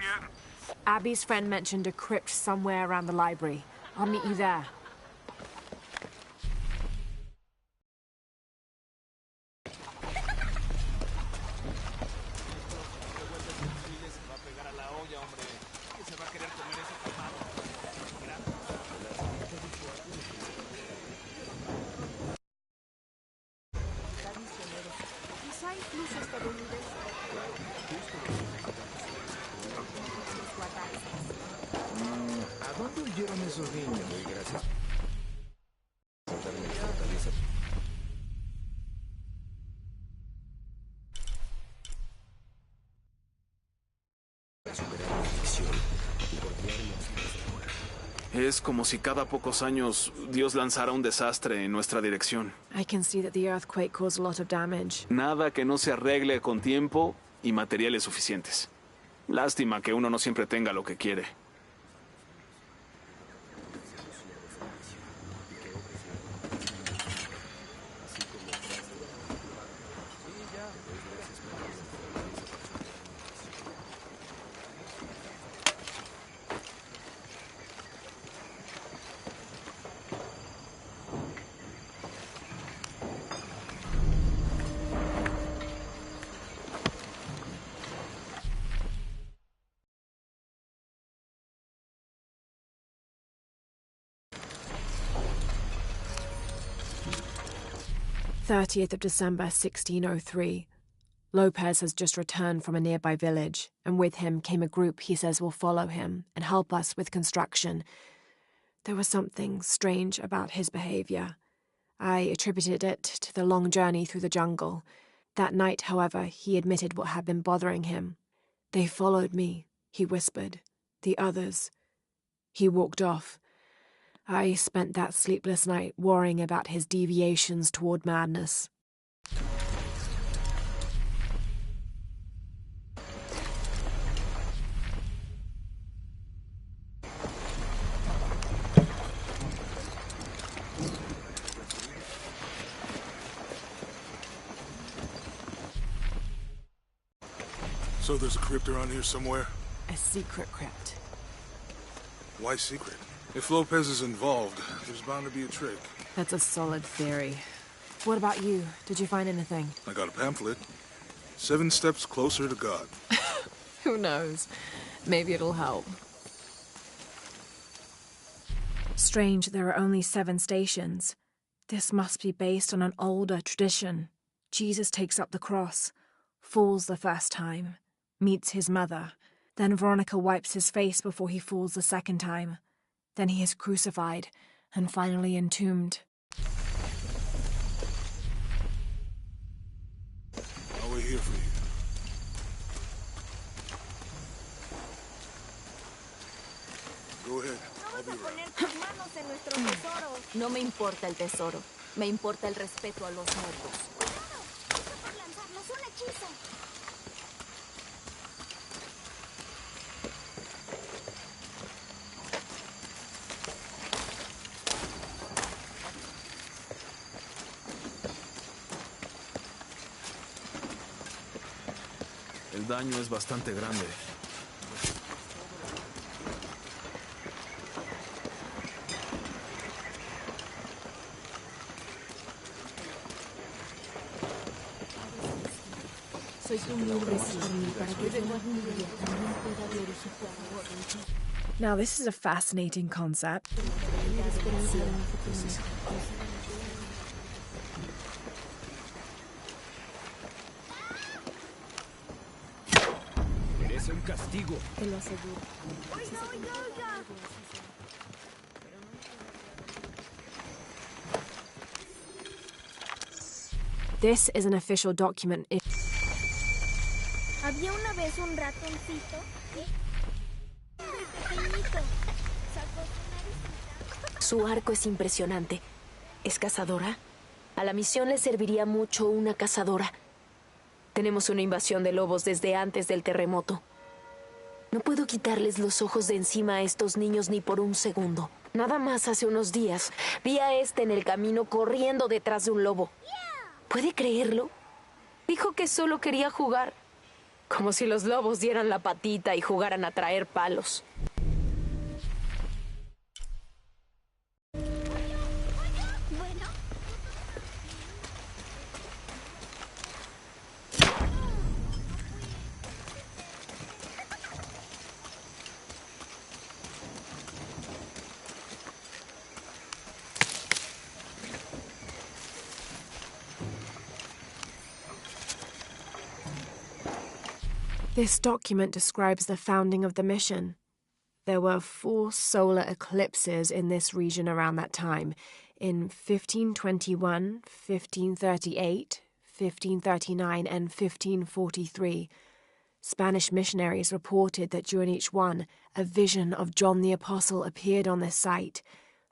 bien. Abby's friend mentioned a crypt somewhere around the library. I'll meet you there. ¿A dónde huyeron esos niños? Muy gracias. Es como si cada pocos años Dios lanzara un desastre en nuestra dirección. I can see that the earthquake caused a lot of damage. Nada que no se arregle con tiempo y materiales suficientes. Lástima que uno no siempre tenga lo que quiere. '30th of December, 1603. Lopez has just returned from a nearby village, and with him came a group he says will follow him and help us with construction. There was something strange about his behavior. I attributed it to the long journey through the jungle. That night, however, he admitted what had been bothering him. "They followed me," he whispered. "The others." He walked off. I spent that sleepless night worrying about his deviations toward madness. So there's a crypt around here somewhere? A secret crypt. Why secret? If Lopez is involved, there's bound to be a trick. That's a solid theory. What about you? Did you find anything? I got a pamphlet. 7 steps closer to God. Who knows? Maybe it'll help. Strange, there are only 7 stations. This must be based on an older tradition. Jesus takes up the cross, falls the first time, meets his mother. Then Veronica wipes his face before he falls the second time. Then he is crucified and finally entombed. I'll wait here for you. Go ahead. I'll be right. No me importa el tesoro. Me importa el respeto a los muertos. Por lanzarnos un hechizo. El daño es bastante grande. Now, this is a fascinating concept. Merece un castigo. Te lo aseguro. Oiga, oiga, oiga. This is an official document. Había una vez un ratoncito muy pequeñito. Sacó su naricita. Su arco es impresionante. ¿Es cazadora? A la misión le serviría mucho una cazadora. Tenemos una invasión de lobos desde antes del terremoto. No puedo quitarles los ojos de encima a estos niños ni por un segundo. Nada más hace unos días vi a este en el camino corriendo detrás de un lobo. ¿Puede creerlo? Dijo que solo quería jugar. Como si los lobos dieran la patita y jugaran a traer palos. Bueno, This document describes the founding of the mission. There were 4 solar eclipses in this region around that time, in 1521, 1538, 1539, and 1543. Spanish missionaries reported that during each one, a vision of John the Apostle appeared on this site.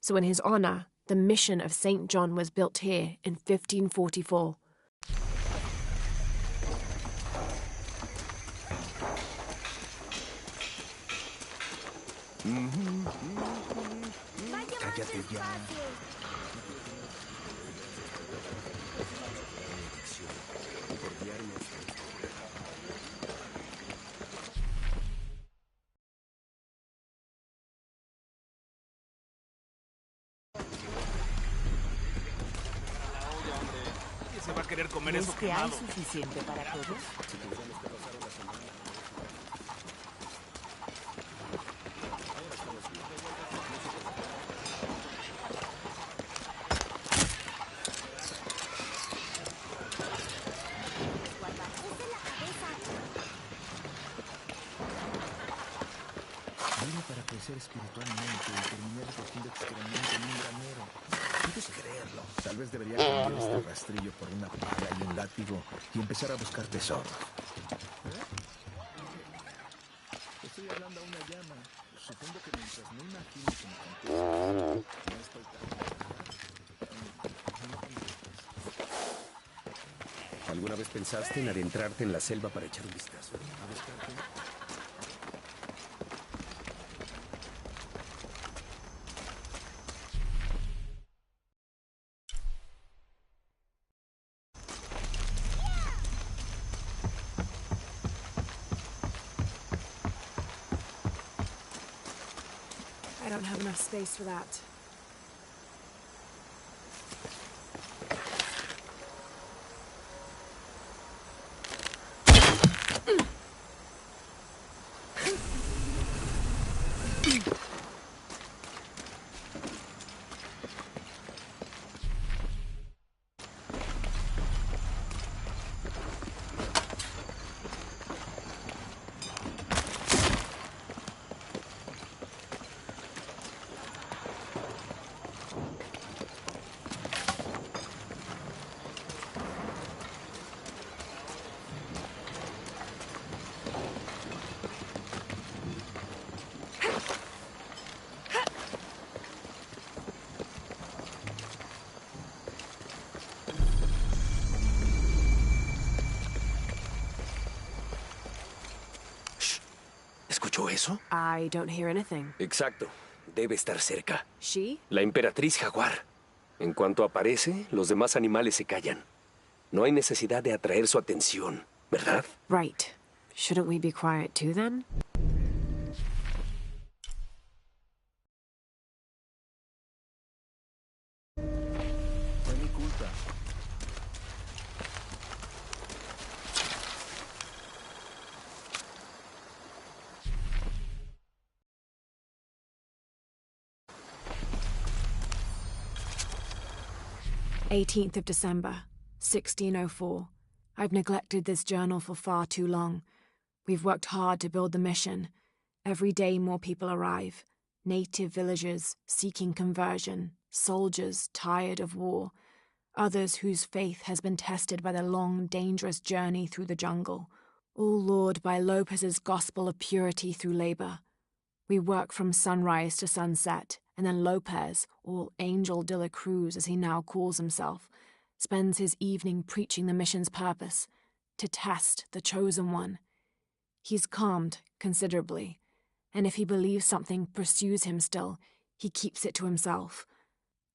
So in his honor, the mission of St. John was built here in 1544. vaya más Cállate ya. despacio. ¿Quién se va a querer comer ¿Crees eso que hay quemado? suficiente para todos? Vine para crecer espiritualmente y terminé recogiendo excremento en un granero. ¿Puedes creerlo? Tal vez debería cambiar este rastrillo por una pala y un látigo y empezar a buscar tesoros. Estoy hablando a una llama. Supongo que mientras no imagino que me conteste, no estoy tan... ¿Alguna vez pensaste en adentrarte en la selva para echar un vistazo? ¿A buscar qué? 'I don't have enough space for that. ¿Escuchó eso? I don't hear anything. Exacto. Debe estar cerca. She? La emperatriz jaguar. En cuanto aparece, los demás animales se callan. No hay necesidad de atraer su atención, ¿verdad? Right. Shouldn't we be quiet too then? Fue mi culpa. '18th of December, 1604. I've neglected this journal for far too long. We've worked hard to build the mission. Every day more people arrive. Native villagers seeking conversion, soldiers tired of war, others whose faith has been tested by the long, dangerous journey through the jungle, all lured by Lopez's gospel of purity through labor. We work from sunrise to sunset, and then Lopez, or Angel de la Cruz as he now calls himself, spends his evening preaching the mission's purpose, to test the chosen one. He's calmed considerably, and if he believes something pursues him still, he keeps it to himself.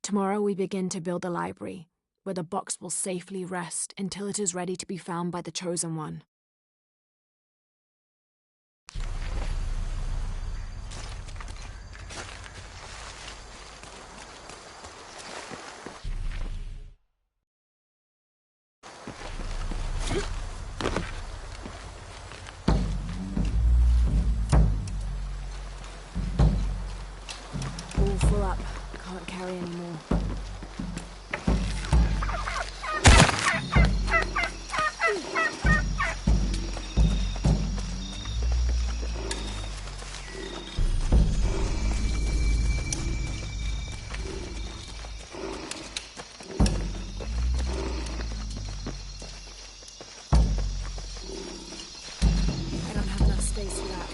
Tomorrow we begin to build the library, where the box will safely rest until it is ready to be found by the chosen one. all full up. Can't carry any more. I don't have enough space for that.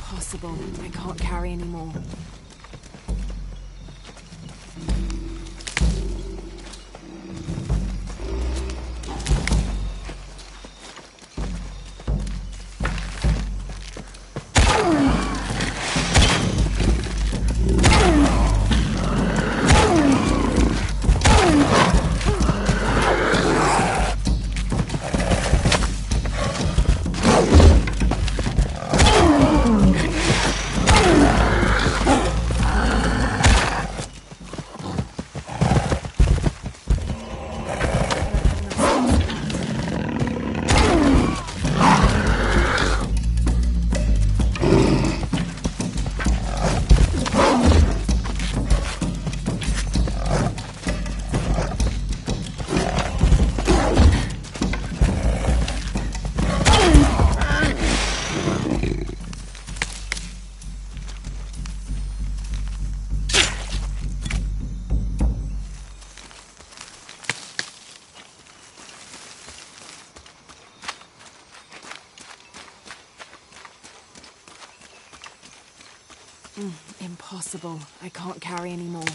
Impossible. I can't carry any more. Impossible. I can't carry any more.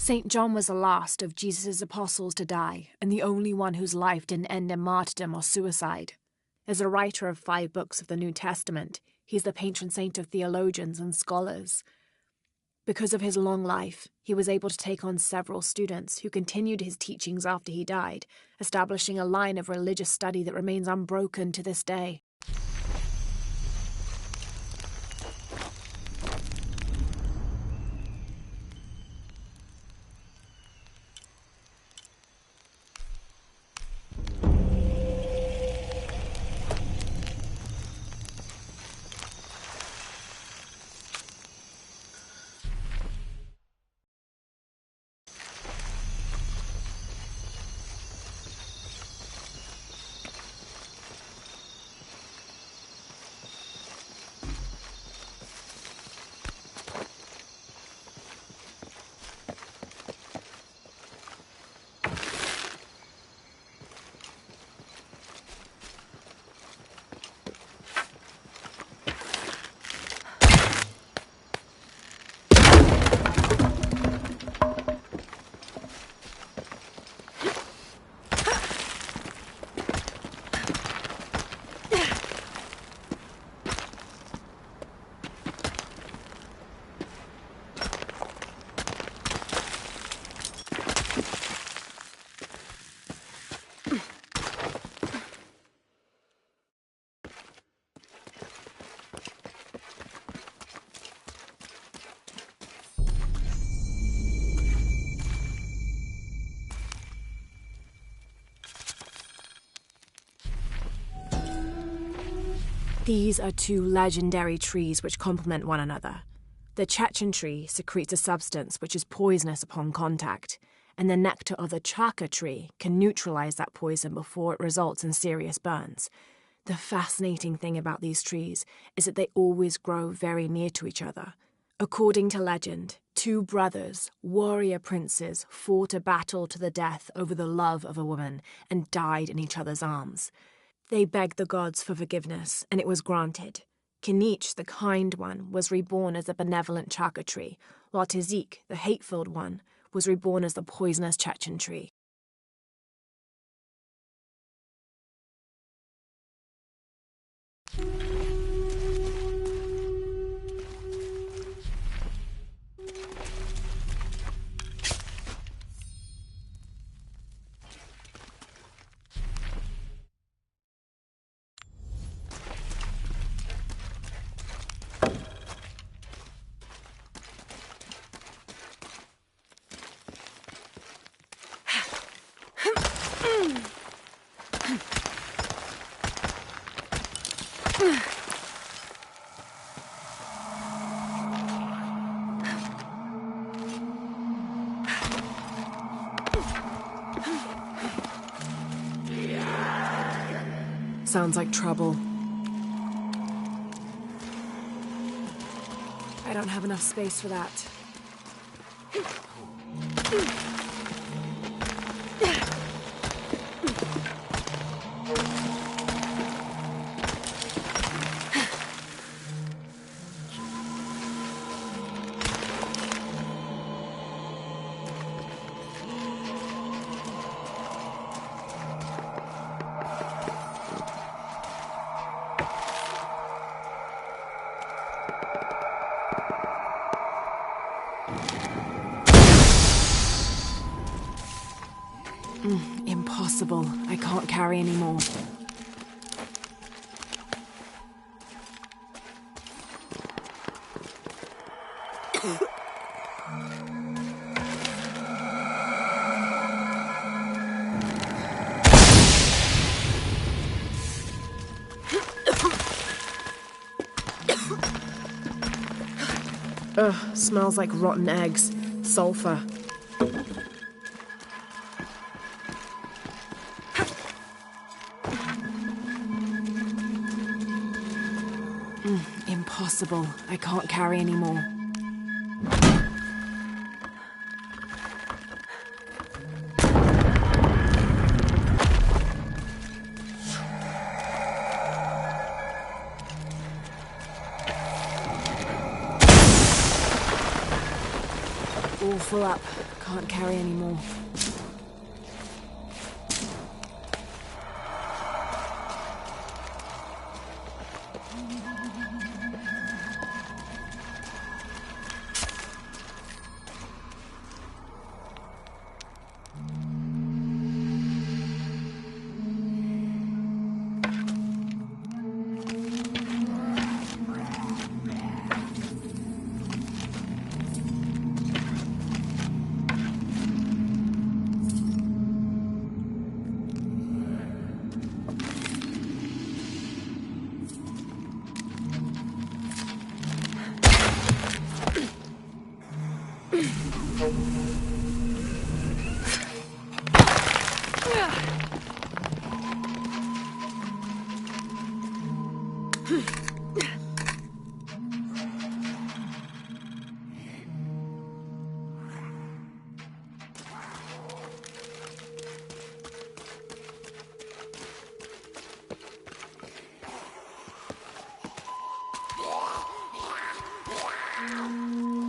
St. John was the last of Jesus' apostles to die, and the only one whose life didn't end in martyrdom or suicide. As a writer of 5 books of the New Testament, he's the patron saint of theologians and scholars. Because of his long life, he was able to take on several students who continued his teachings after he died, establishing a line of religious study that remains unbroken to this day. These are two legendary trees which complement one another. The Chechen tree secretes a substance which is poisonous upon contact, and the nectar of the chaka tree can neutralize that poison before it results in serious burns. The fascinating thing about these trees is that they always grow very near to each other. According to legend, two brothers, warrior princes, fought a battle to the death over the love of a woman and died in each other's arms. They begged the gods for forgiveness, and it was granted. Kinich, the kind one, was reborn as a benevolent chaka tree, while Tizik, the hate-filled one, was reborn as the poisonous Chechen tree. Sounds like trouble. I don't have enough space for that. Impossible. I can't carry anymore. Ugh, smells like rotten eggs. Sulfur. Impossible. I can't carry anymore. All full up. Can't carry anymore.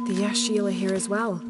The Yashil are here as well.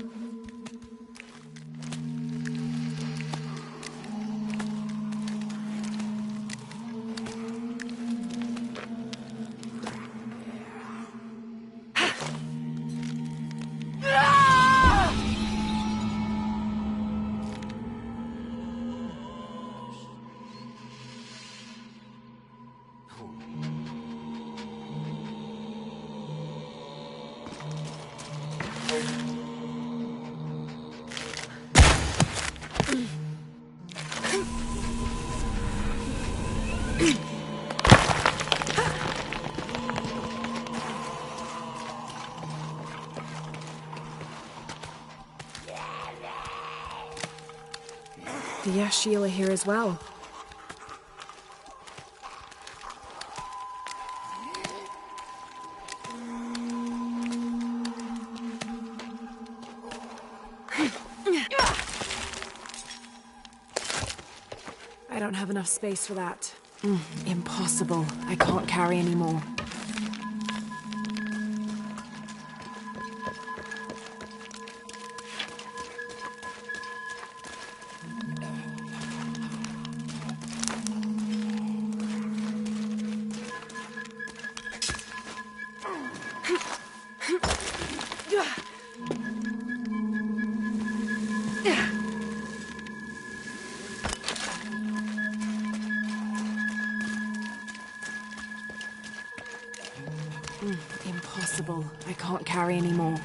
The Yashil are here as well. I don't have enough space for that. Impossible. I can't carry any more. Impossible. I can't carry any more.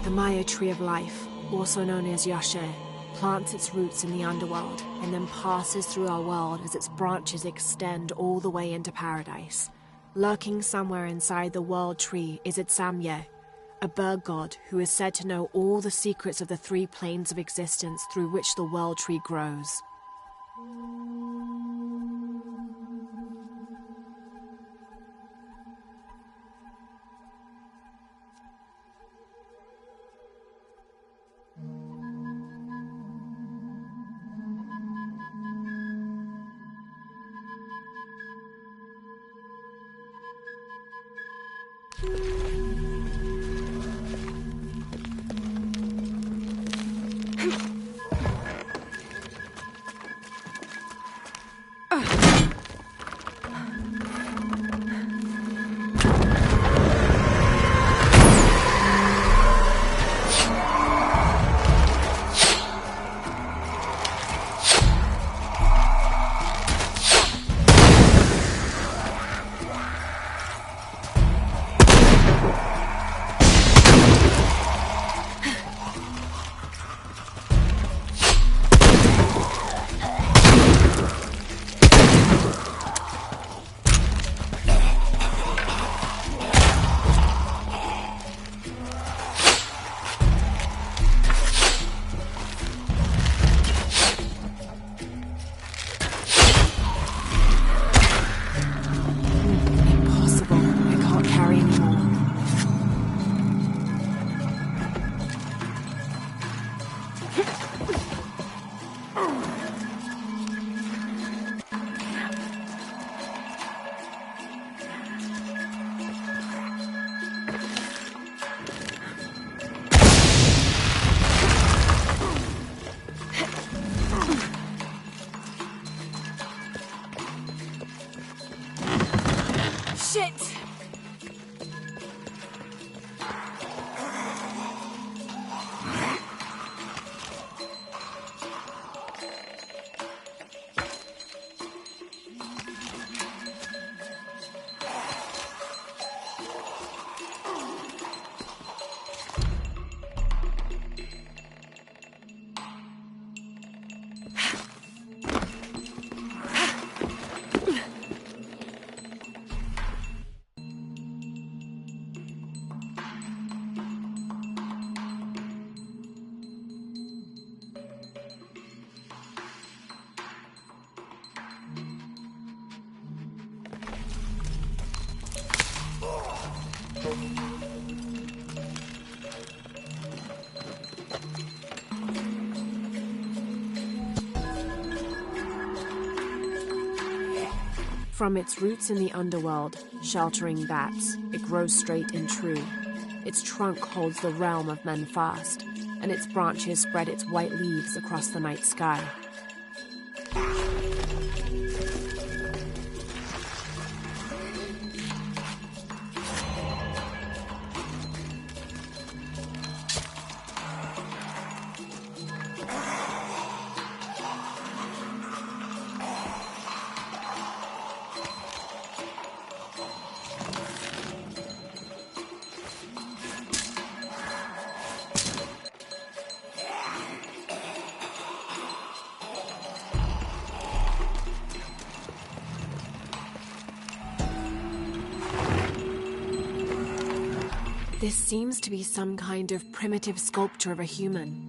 The Maya Tree of Life, also known as Yashe, plants its roots in the underworld and then passes through our world as its branches extend all the way into paradise. Lurking somewhere inside the world tree is its Samye, a bird god who is said to know all the secrets of the three planes of existence through which the world tree grows. Shit! From its roots in the underworld, sheltering bats, it grows straight and true. Its trunk holds the realm of men fast, and its branches spread its white leaves across the night sky. This seems to be some kind of primitive sculpture of a human.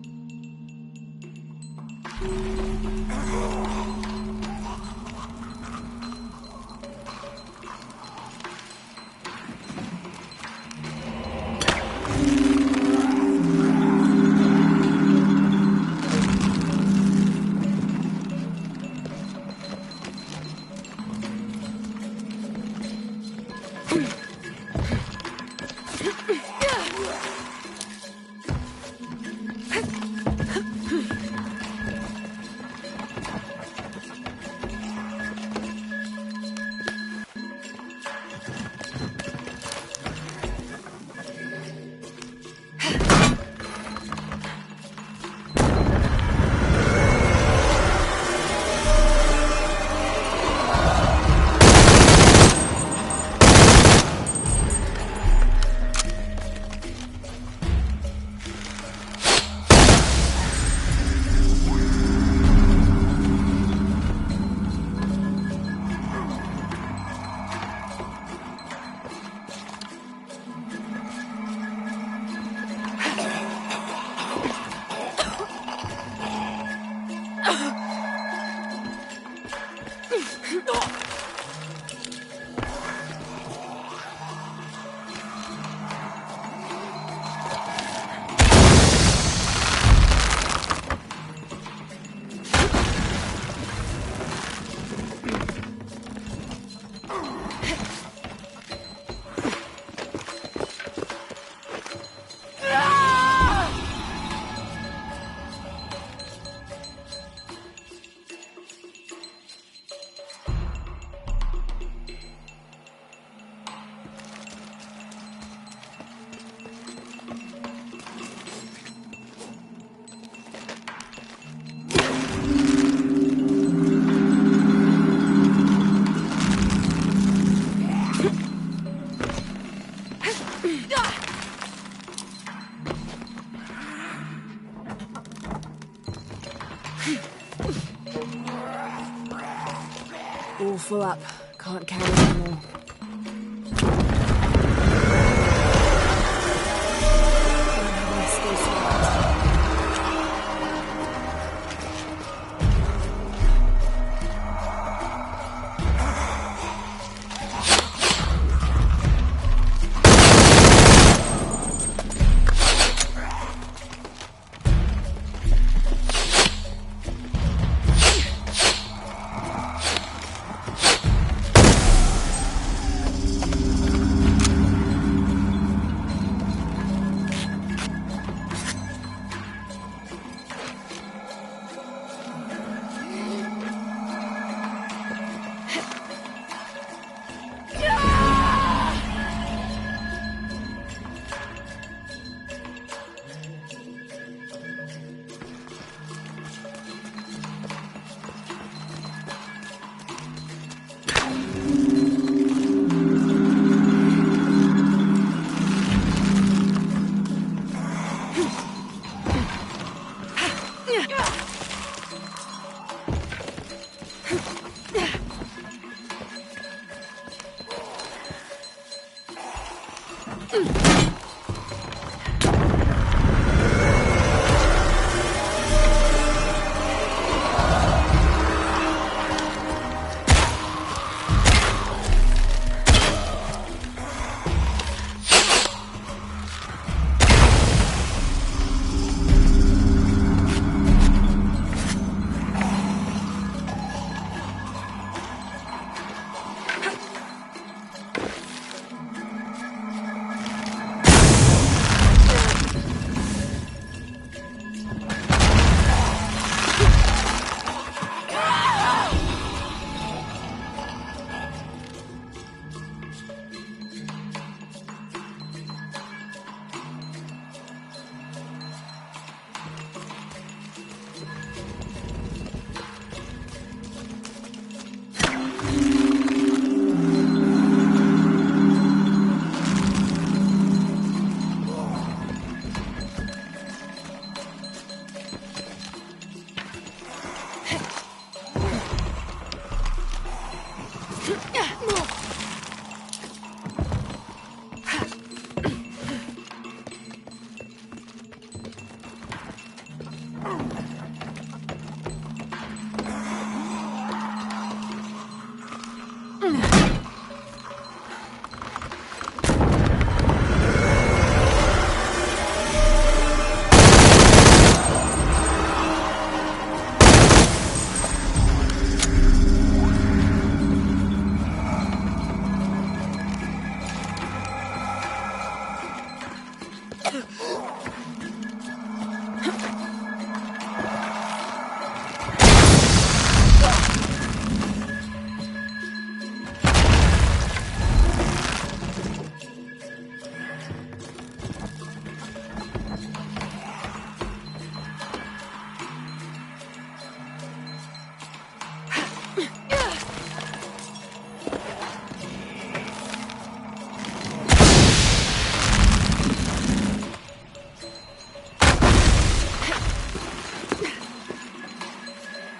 All full up. Can't carry anymore.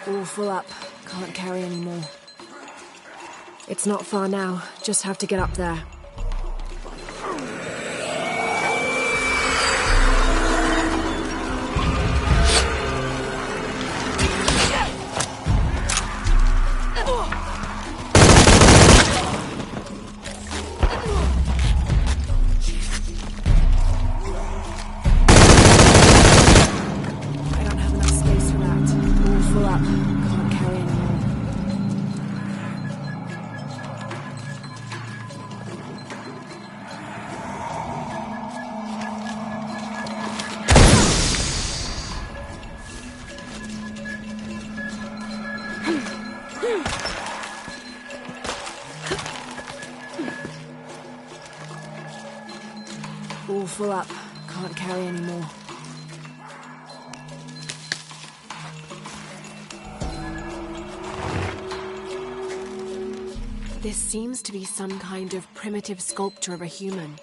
All full up. Can't carry any more. It's not far now. Just have to get up there. I don't have enough space for that. All full up. Can't carry any more. All full up. Can't carry any more. This seems to be some kind of primitive sculpture of a human.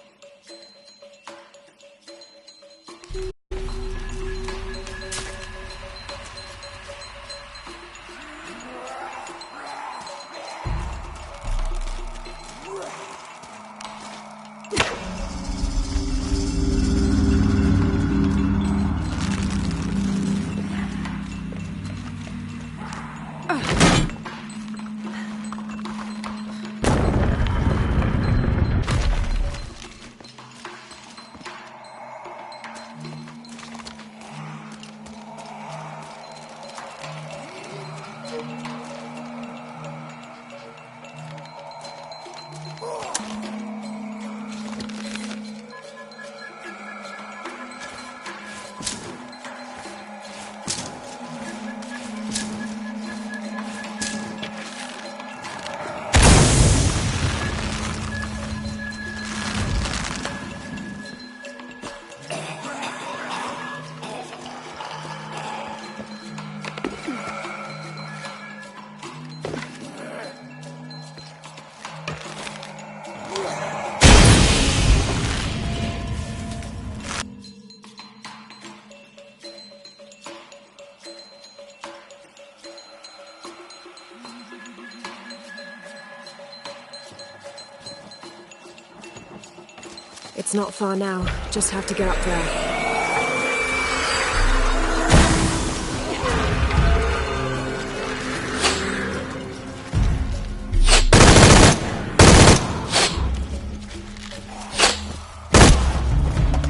It's not far now. Just have to get up there.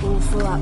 All full up.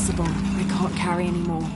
Can't carry anymore. Impossible. I can't carry anymore.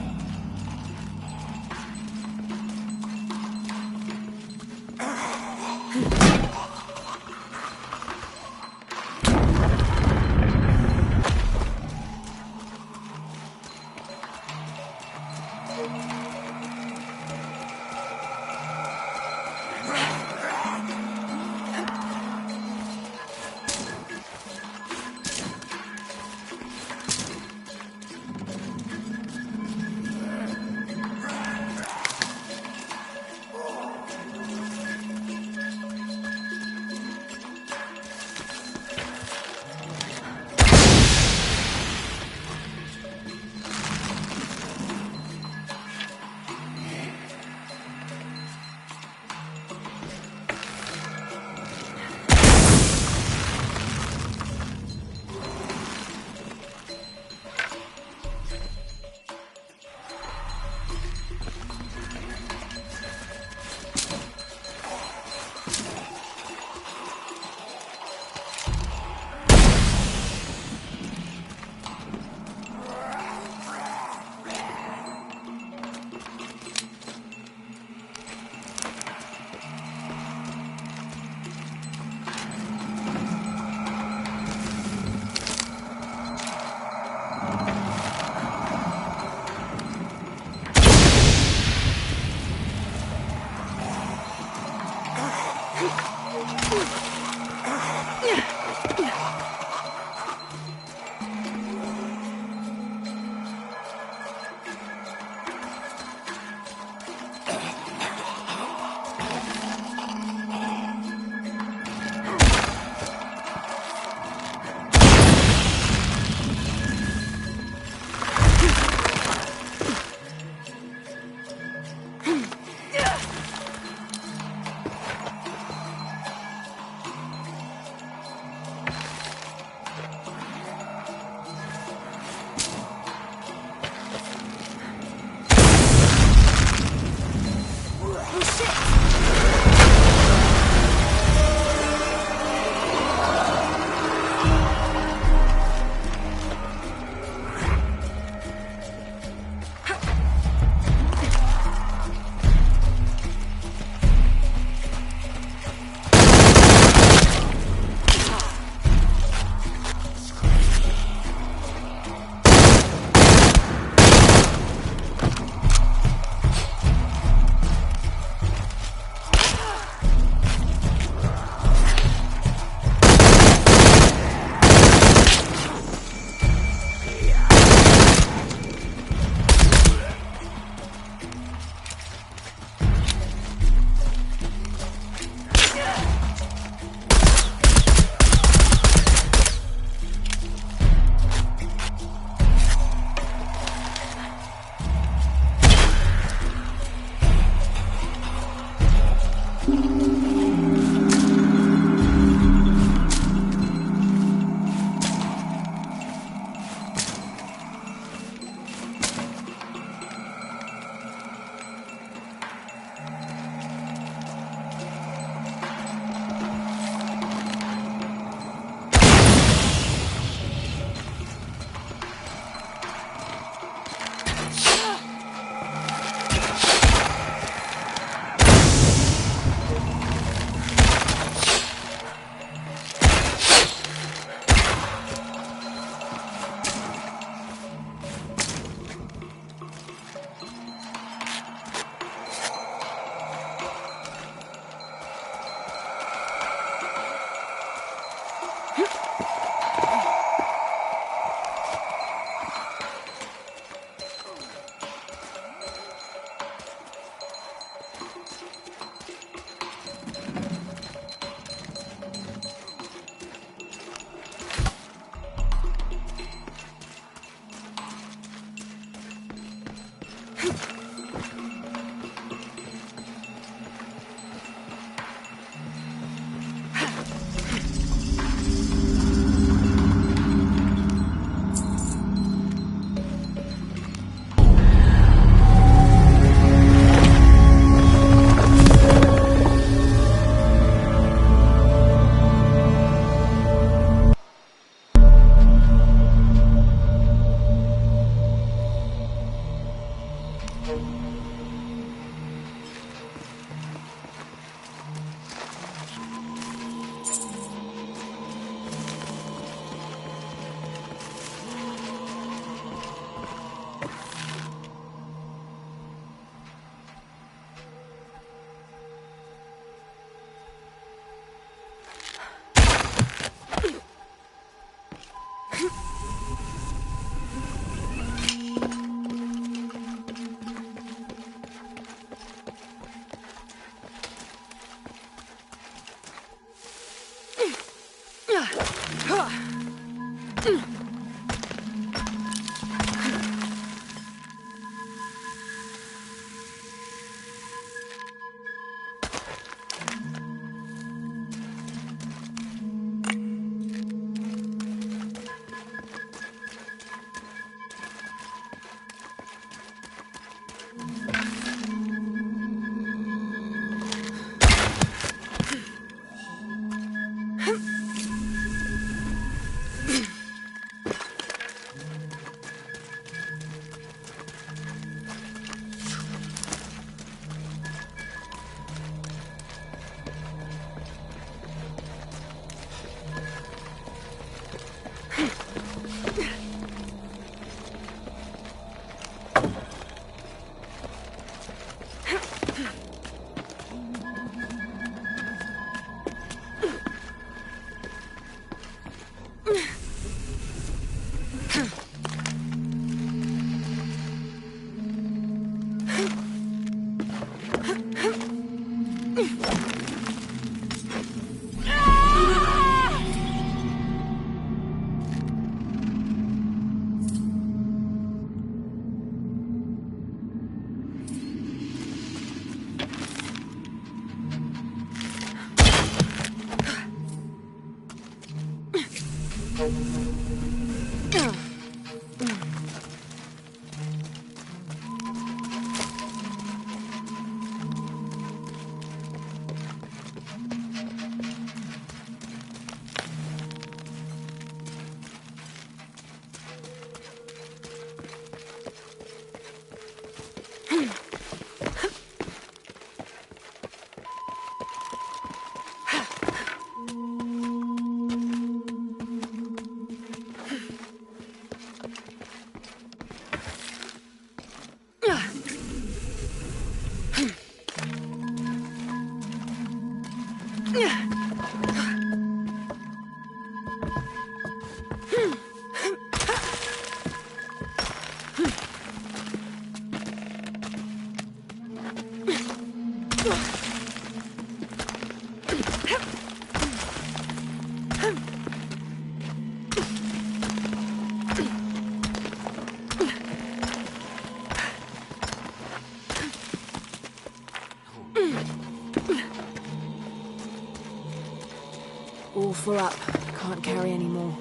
All full up. Can't carry any more.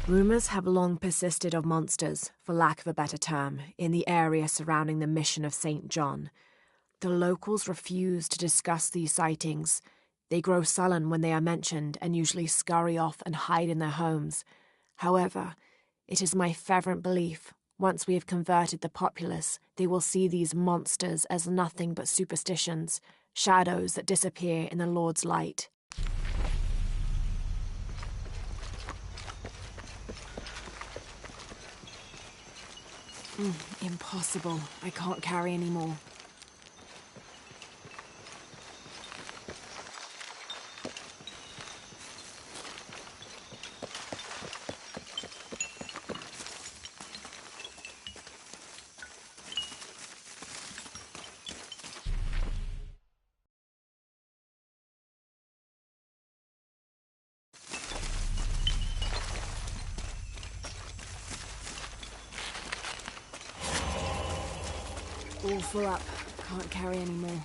Rumours have long persisted of monsters, for lack of a better term, in the area surrounding the mission of St. John. The locals refuse to discuss these sightings. They grow sullen when they are mentioned and usually scurry off and hide in their homes. However, it is my fervent belief, once we have converted the populace, they will see these monsters as nothing but superstitions, shadows that disappear in the Lord's light. Impossible. I can't carry any more. All full up. Can't carry any more.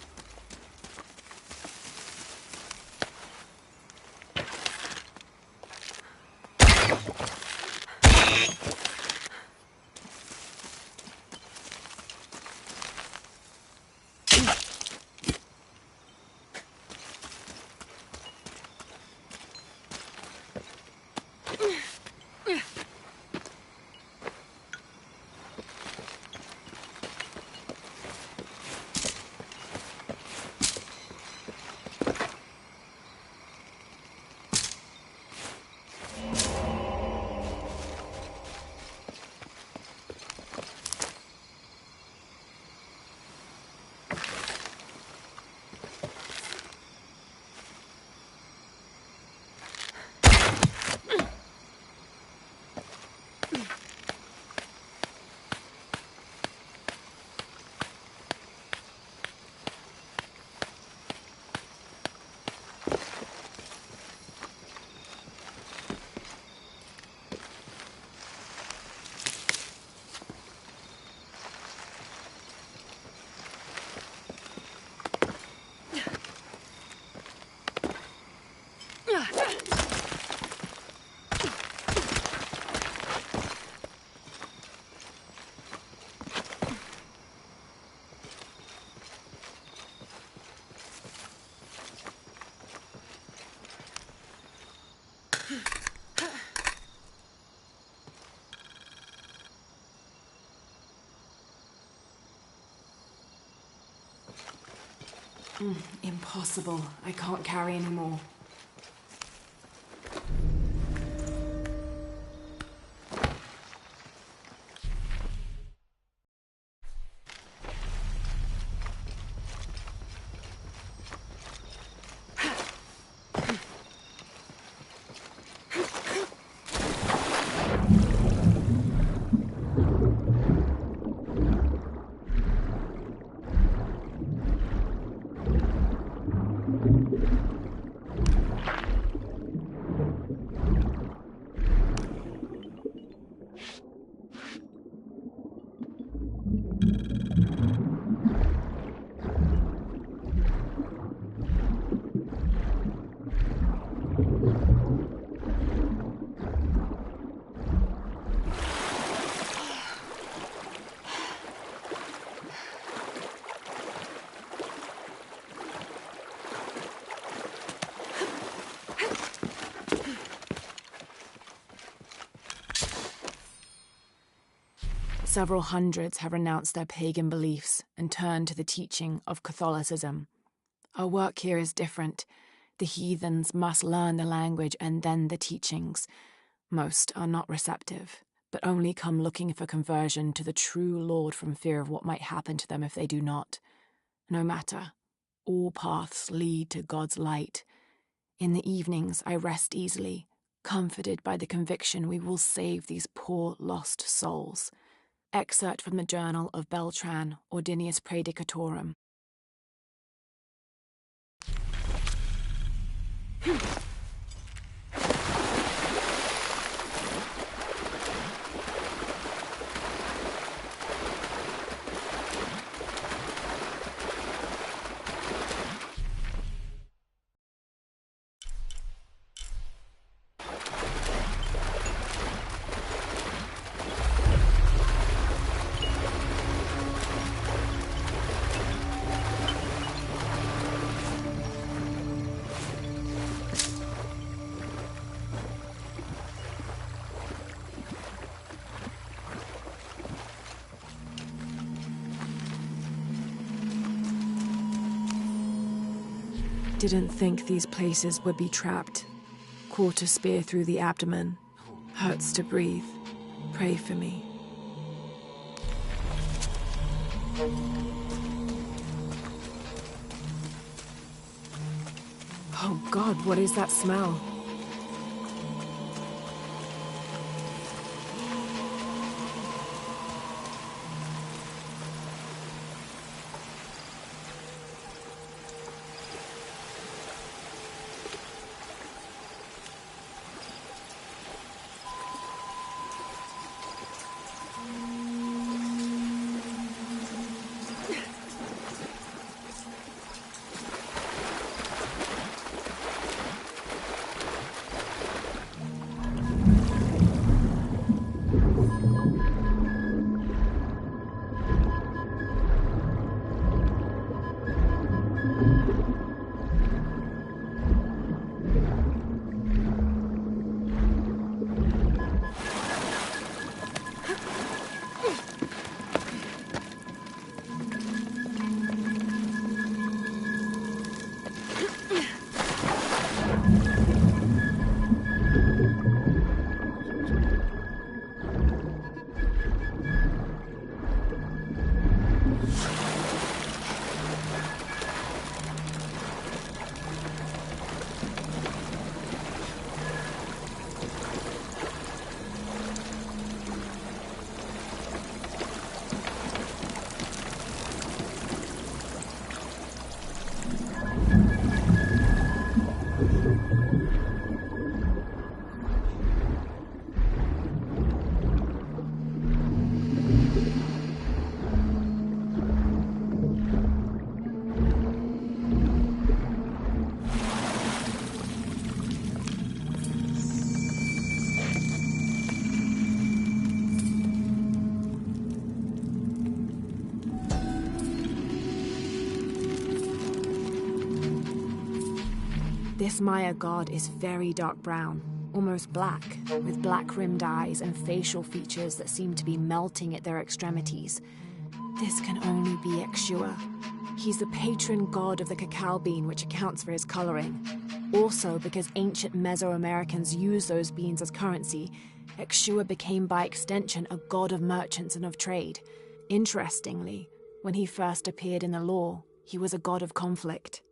Impossible. I can't carry any more. Several hundreds have renounced their pagan beliefs and turned to the teaching of Catholicism. Our work here is different. The heathens must learn the language and then the teachings. Most are not receptive. but only come looking for conversion to the true Lord from fear of what might happen to them if they do not. No matter. All paths lead to God's light. In the evenings, I rest easily, comforted by the conviction we will save these poor, lost souls. Excerpt from the journal of Beltran, Ordinius Praedicatorum. Didn't think these places would be trapped. Caught a spear through the abdomen. Hurts to breathe. Pray for me. Oh God, what is that smell? This Maya god is very dark brown, almost black, with black-rimmed eyes and facial features that seem to be melting at their extremities. This can only be Exua. He's the patron god of the cacao bean, which accounts for his coloring. Also, because ancient Mesoamericans used those beans as currency, Exua became by extension a god of merchants and of trade. Interestingly, when he first appeared in the lore, he was a god of conflict.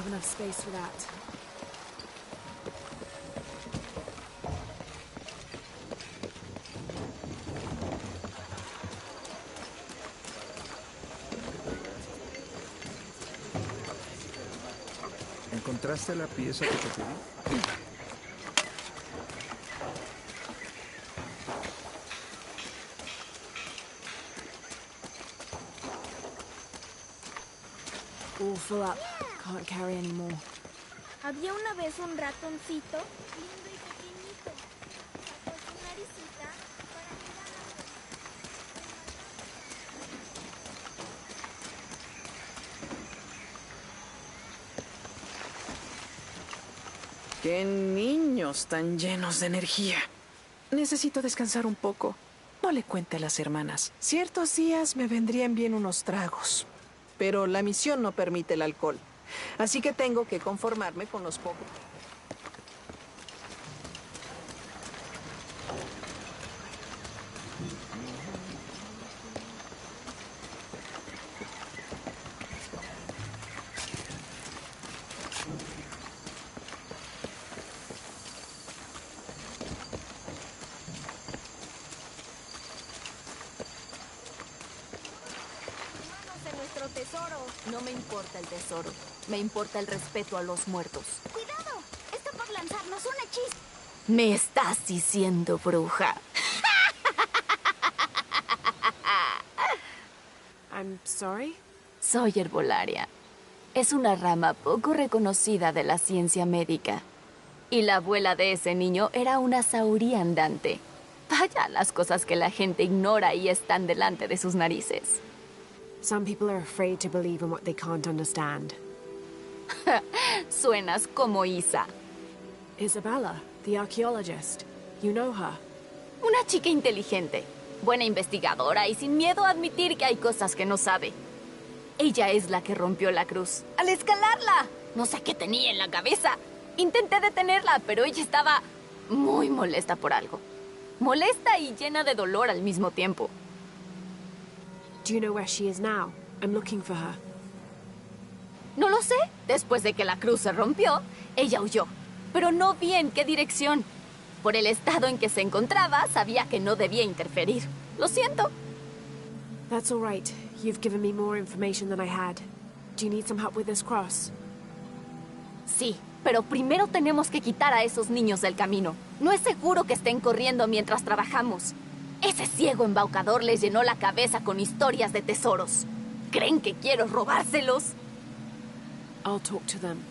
Enough space for that. ¿Encontraste la pieza que te pedí? All full up. Can't carry any more. Había una vez un ratoncito lindo y pequeñito. Sacó su naricita para mirar ¡Qué niños tan llenos de energía! Necesito descansar un poco. No le cuente a las hermanas. Ciertos días me vendrían bien unos tragos. Pero la misión no permite el alcohol. Así que tengo que conformarme con los pocos. tesoro. No me importa el tesoro. Me importa el respeto a los muertos. ¡Cuidado! Está por lanzarnos un hechizo. Me estás diciendo, bruja. I'm sorry? Soy herbolaria. Es una rama poco reconocida de la ciencia médica. Y la abuela de ese niño era una saurí andante. Vaya las cosas que la gente ignora y están delante de sus narices. Some people are afraid to believe in what they can't understand. Suenas como Isa. Isabella, the archaeologist. You know her? Una chica inteligente, buena investigadora y sin miedo a admitir que hay cosas que no sabe. Ella es la que rompió la cruz. ¡Al escalarla! No sé qué tenía en la cabeza. Intenté detenerla, pero ella estaba muy molesta por algo. Molesta y llena de dolor al mismo tiempo. Do you know where she is now? I'm looking for her. No lo sé. Después de que la cruz se rompió, ella huyó. Pero no vi en qué dirección. Por el estado en que se encontraba, sabía que no debía interferir. Lo siento. That's all right. You've given me more information than I had. Do you need some help with this cross? Sí, pero primero tenemos que quitar a esos niños del camino. No es seguro que estén corriendo mientras trabajamos. Ese ciego embaucador les llenó la cabeza con historias de tesoros. ¿Creen que quiero robárselos? I'll talk to them.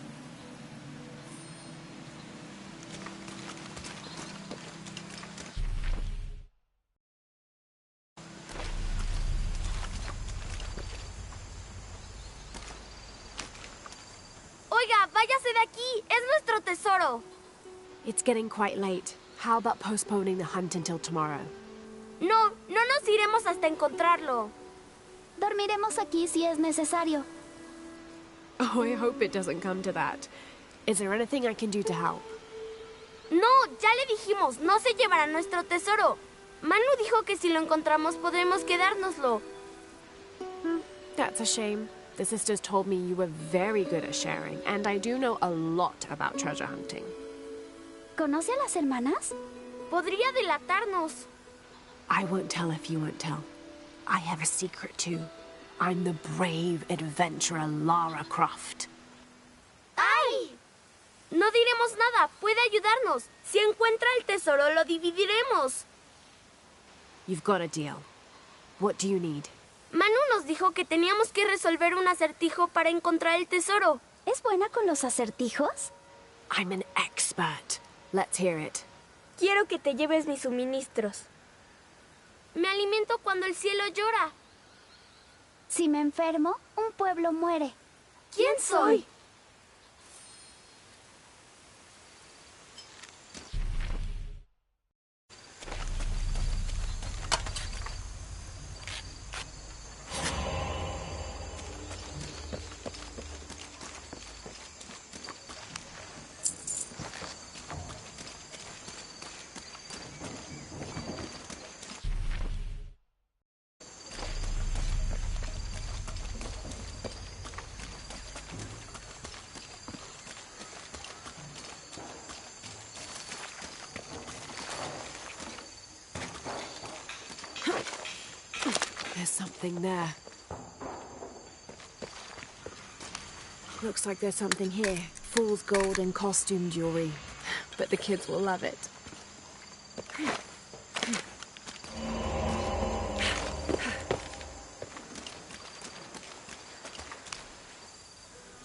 Oiga, váyase de aquí. Es nuestro tesoro. It's getting quite late. How about postponing the hunt until tomorrow? No, no nos iremos hasta encontrarlo. Dormiremos aquí si es necesario. Oh, I hope it doesn't come to that. Is there anything I can do to help? No, ya le dijimos, no se llevará nuestro tesoro. Manu dijo que si lo encontramos podremos quedárnoslo. That's a shame. The sisters told me you were very good at sharing, and I do know a lot about treasure hunting. ¿Conoce a las hermanas? Podría delatarnos. I won't tell if you won't tell. I have a secret too. I'm the brave adventurer Lara Croft. ¡Ay! No diremos nada, puede ayudarnos. Si encuentra el tesoro, lo dividiremos. You've got a deal. What do you need? Manu nos dijo que teníamos que resolver un acertijo para encontrar el tesoro. ¿Es buena con los acertijos? I'm an expert. Let's hear it. Quiero que te lleves mis suministros. Me alimento cuando el cielo llora. Si me enfermo, un pueblo muere. ¿Quién soy? There's something there. Looks like there's something here. Fool's gold and costume jewelry. But the kids will love it.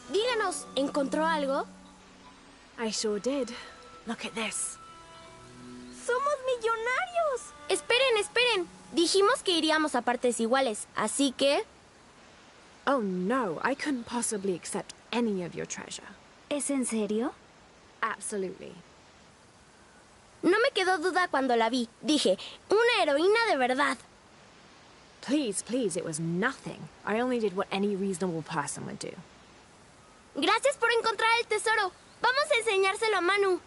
Díganos, ¿encontró algo? I sure did. Look at this. ¡Somos millonarios! Esperen, esperen. Dijimos que iríamos a partes iguales, así que... Oh no, I couldn't possibly accept any of your treasure. ¿Es en serio? Absolutely. No me quedó duda cuando la vi. Dije, una heroína de verdad. Please, please, it was nothing. I only did what any reasonable person would do. Gracias por encontrar el tesoro. Vamos a enseñárselo a Manu.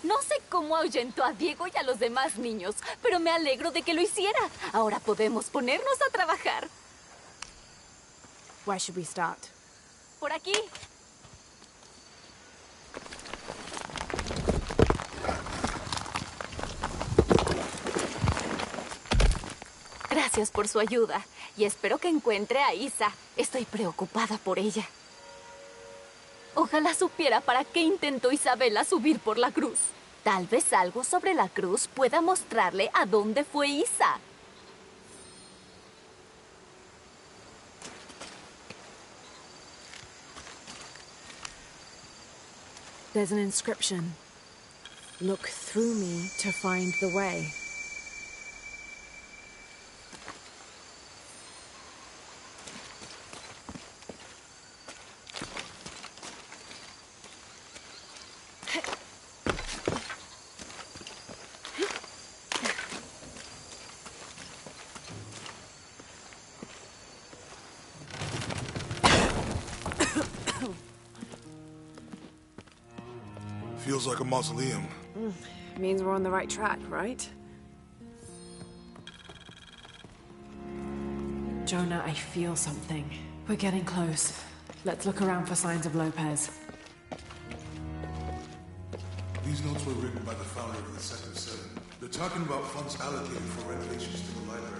No sé cómo ahuyentó a Diego y a los demás niños, pero me alegro de que lo hiciera. Ahora podemos ponernos a trabajar. Where should we start? Por aquí. Gracias por su ayuda y espero que encuentre a Isa. Estoy preocupada por ella. Ojalá supiera para qué intentó Isabela subir por la cruz. Tal vez algo sobre la cruz pueda mostrarle a dónde fue Isa. There's an inscription. Look through me to find the way. Feels like a mausoleum. Means we're on the right track, right? Jonah, I feel something. We're getting close. Let's look around for signs of Lopez. These notes were written by the founder of the Sector 7. They're talking about funds allocated for renovations to the library.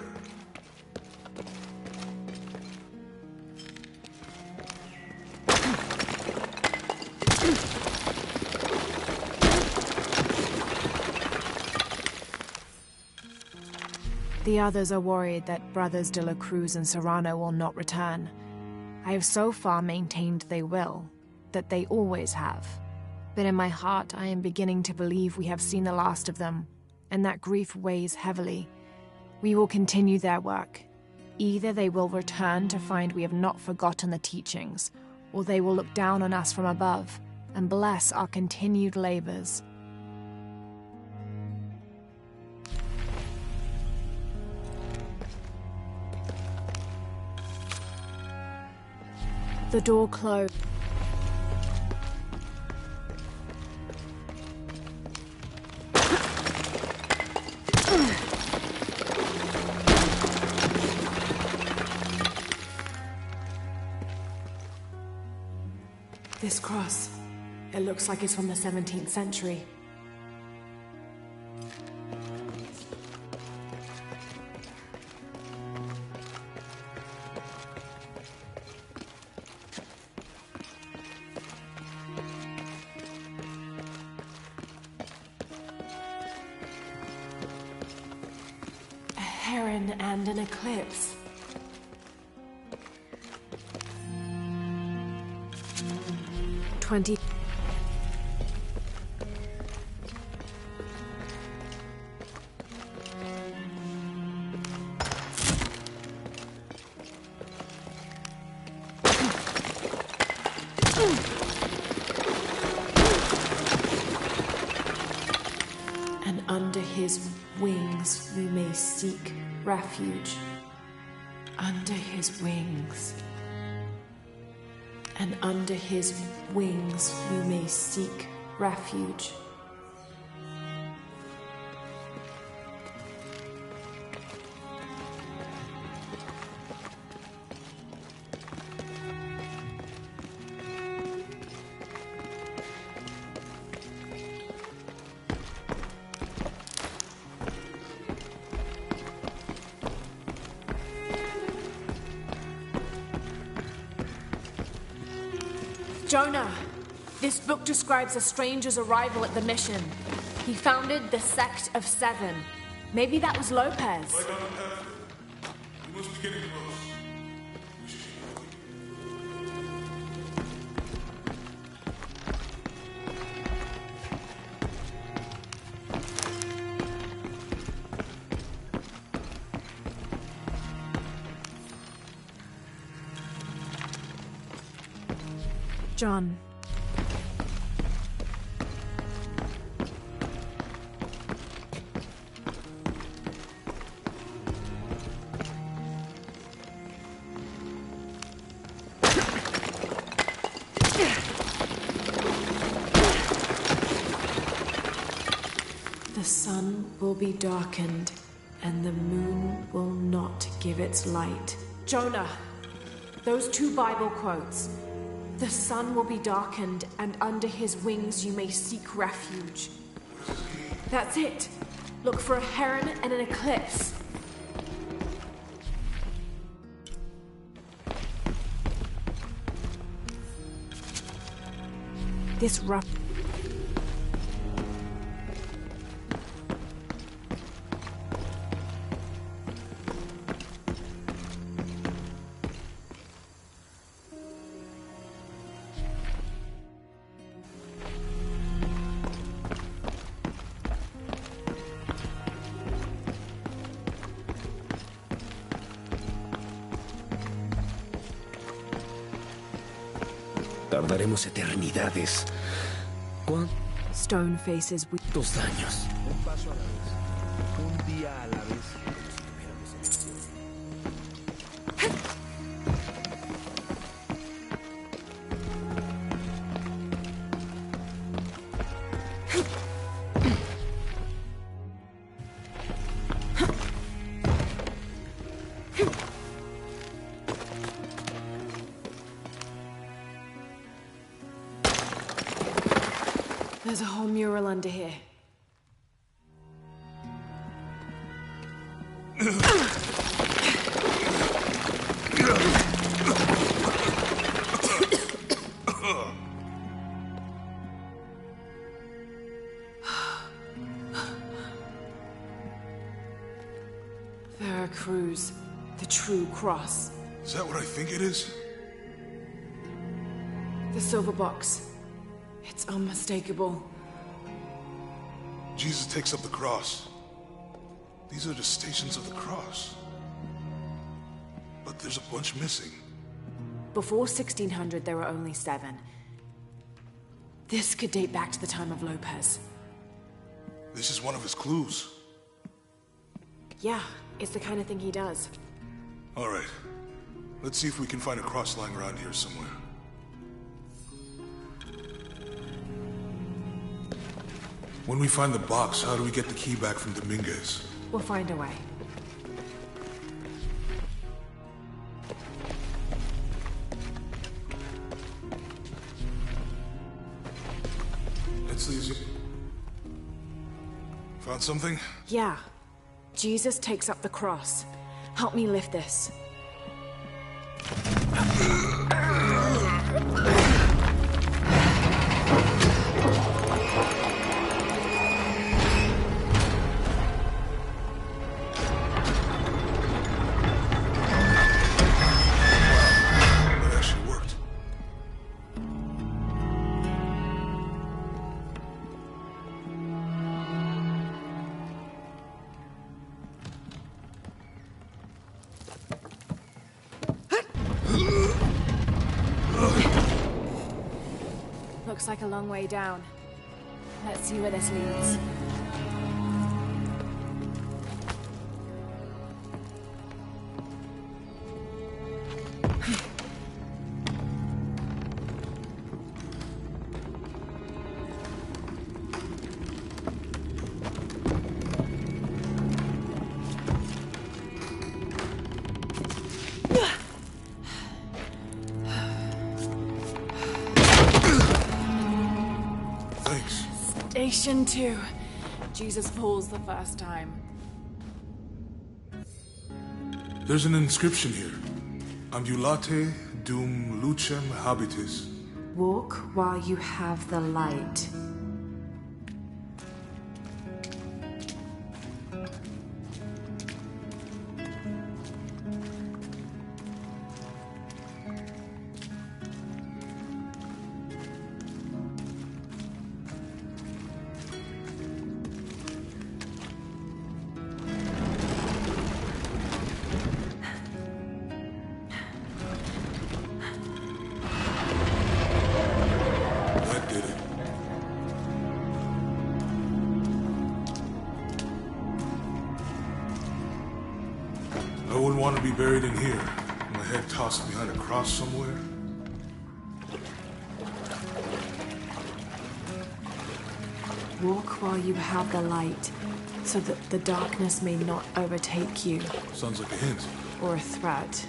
The others are worried that Brothers de la Cruz and Serrano will not return. I have so far maintained they will, that they always have. But in my heart, I am beginning to believe we have seen the last of them, and that grief weighs heavily. We will continue their work. Either they will return to find we have not forgotten the teachings, or they will look down on us from above and bless our continued labors. The door closed. This cross, it looks like it's from the 17th century. A heron and an eclipse. And under his wings we may seek refuge. Under his wings. And under his wings we may seek refuge. Jonah, this book describes a stranger's arrival at the mission. He founded the Sect of Seven. Maybe that was Lopez. Right on the path. We must be getting close. We should keep moving. John. The sun will be darkened, and the moon will not give its light. Jonah, those two Bible quotes. The sun will be darkened, and under his wings you may seek refuge. That's it. Look for a heron and an eclipse. This rough... Tardaremos eternidades. Stone faces with... ¿Cuántos años? Un paso a la vez. Un día a la vez. There's a whole mural under here. Veracruz, the true cross. Is that what I think it is? The silver box. It's unmistakable. Jesus takes up the cross. These are the stations of the cross. But there's a bunch missing. Before 1600, there were only 7. This could date back to the time of Lopez. This is one of his clues. Yeah, it's the kind of thing he does. All right. Let's see if we can find a cross lying around here somewhere. When we find the box, how do we get the key back from Dominguez? We'll find a way. Let's see. Found something? Yeah. Jesus takes up the cross. Help me lift this. That actually worked. Looks like a long way down. Let's see where this leads. Thanks. Station 2. Jesus falls the first time. There's an inscription here. Ambulate dum lucem habitis. Walk while you have the light. That did it. I wouldn't want to be buried in here. My head tossed behind a cross somewhere. Walk while you have the light, so that the darkness may not overtake you, Sounds like a hint. or a threat.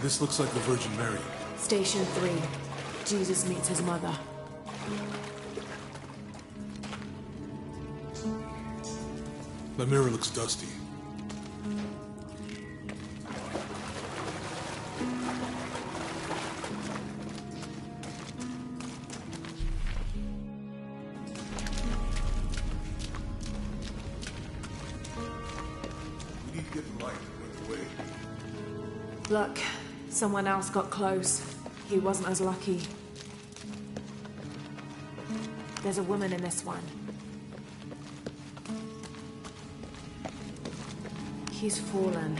This looks like the Virgin Mary. Station 3. Jesus meets his mother. The mirror looks dusty. We need to get the light right away. Look, someone else got close. He wasn't as lucky. There's a woman in this one. He's fallen.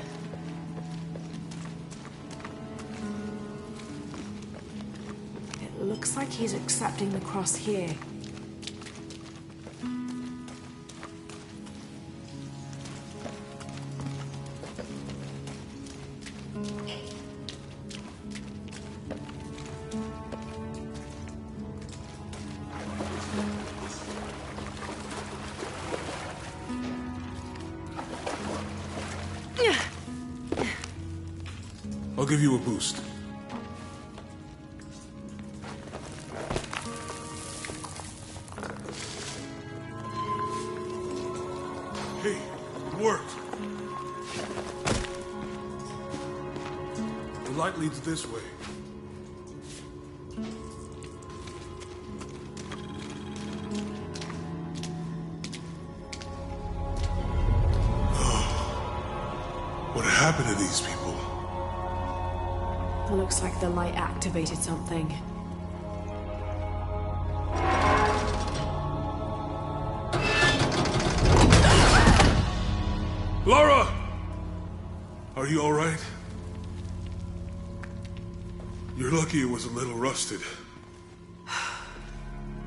It looks like he's accepting the cross here. I'll give you a boost. worked. The light leads this way. What happened to these people? It looks like the light activated something. Laura! Are you all right? You're lucky it was a little rusted.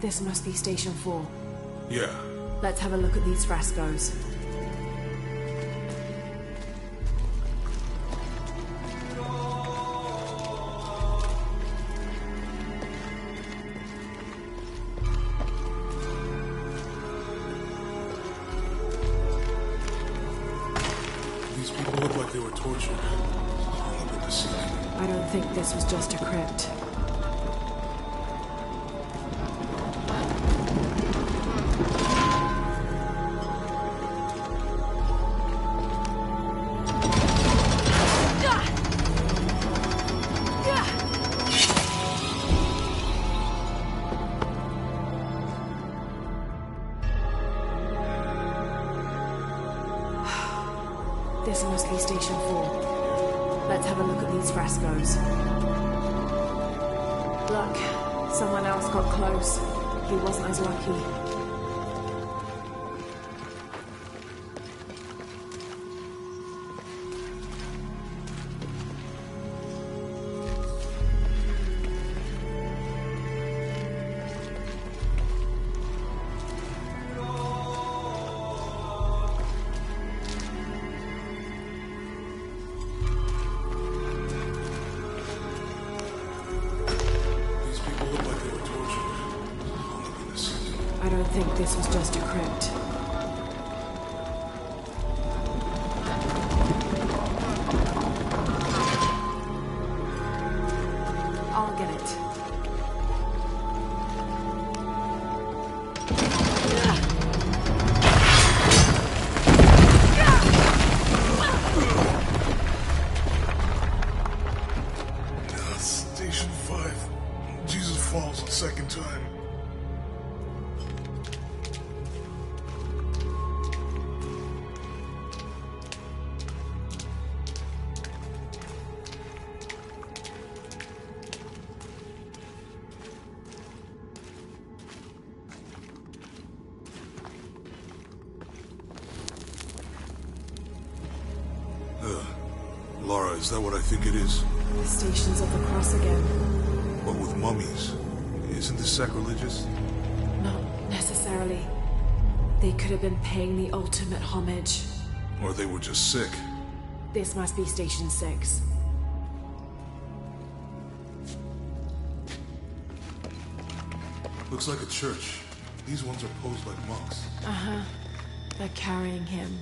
This must be Station 4. Yeah. Let's have a look at these frescoes. These people look like they were tortured. Hung up in the ceiling. I don't think this was just a crypt. This must be Station 4. Let's have a look at these frescoes. Look, someone else got close. He wasn't as lucky. These people look like they were tortured. Hung up in the ceiling. I don't think this was just a crypt. I'll get it. Station 5. Jesus falls a second time. Laura, is that what I think it is? The Stations of the Cross again. But with mummies. Isn't this sacrilegious? Not necessarily. They could have been paying the ultimate homage. Or they were just sick? This must be Station 6. Looks like a church. These ones are posed like monks. They're carrying him.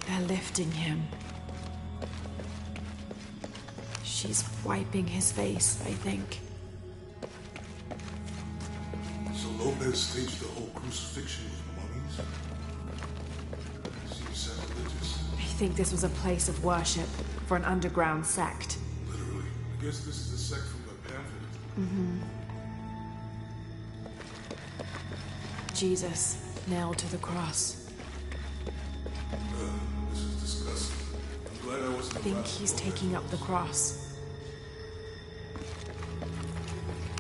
They're lifting him. She's wiping his face, I think. So Lopez staged the whole crucifixion with mummies? Seems sacrilegious. I think this was a place of worship for an underground sect. Literally. I guess this is the sect from the pamphlet. Jesus, nailed to the cross. This is disgusting. I'm glad I wasn't I think he's taking up the cross.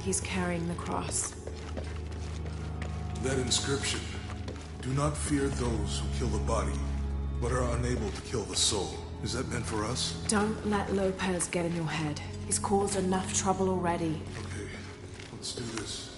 He's carrying the cross. That inscription. Do not fear those who kill the body, but are unable to kill the soul. Is that meant for us? Don't let Lopez get in your head. He's caused enough trouble already. Okay, let's do this.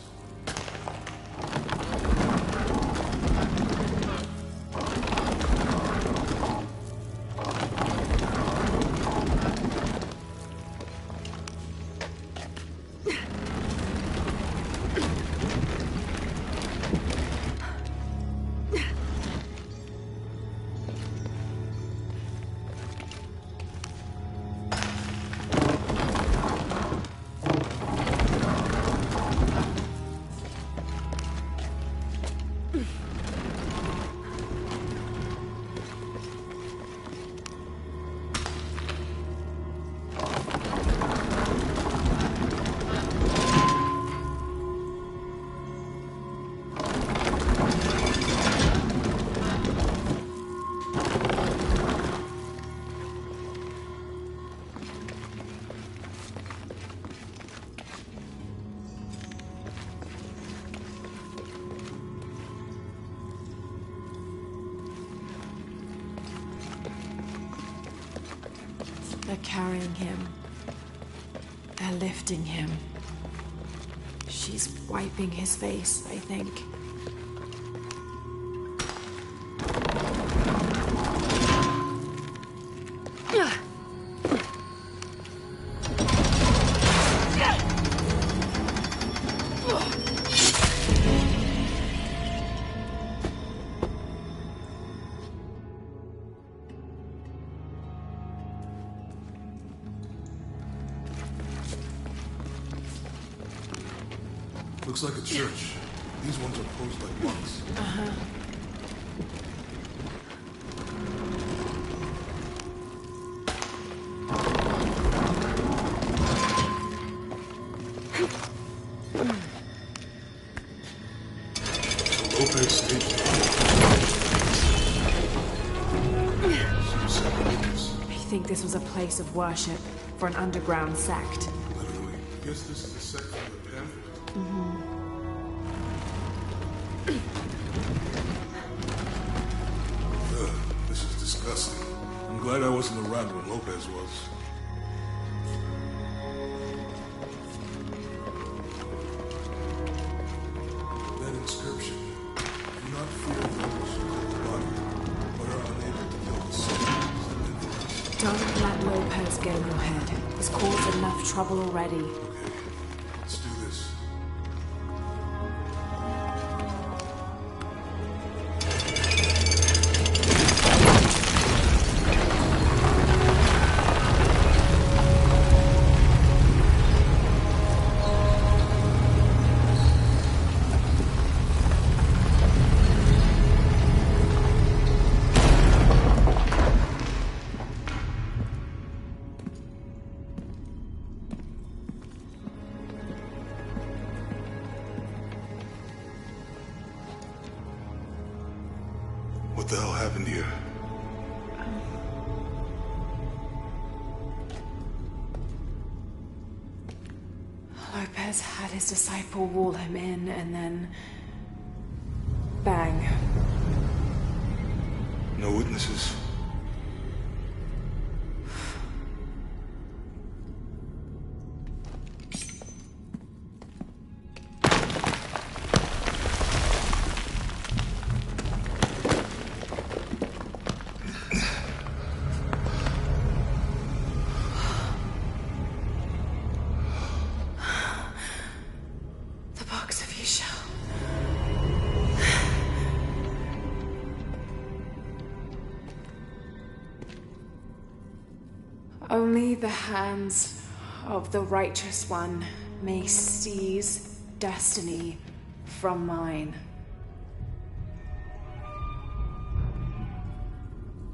carrying him. They're lifting him. She's wiping his face, I think. Looks like a church. These ones are posed like monks. So Lopez staged it. I think this was a place of worship for an underground sect. Literally. Guess this is a sect from the pamphlet. Ugh, this is disgusting. I'm glad I wasn't around when Lopez was. That inscription. Do not fear those who kill the body, but are unable to kill the soul. Don't let Lopez get in your head. He's caused enough trouble already. Okay, let's do this. What the hell happened here? Lopez had his disciple wall him in, and then... bang. No witnesses. The box of Isha. Only the hands of the righteous one may seize destiny from mine.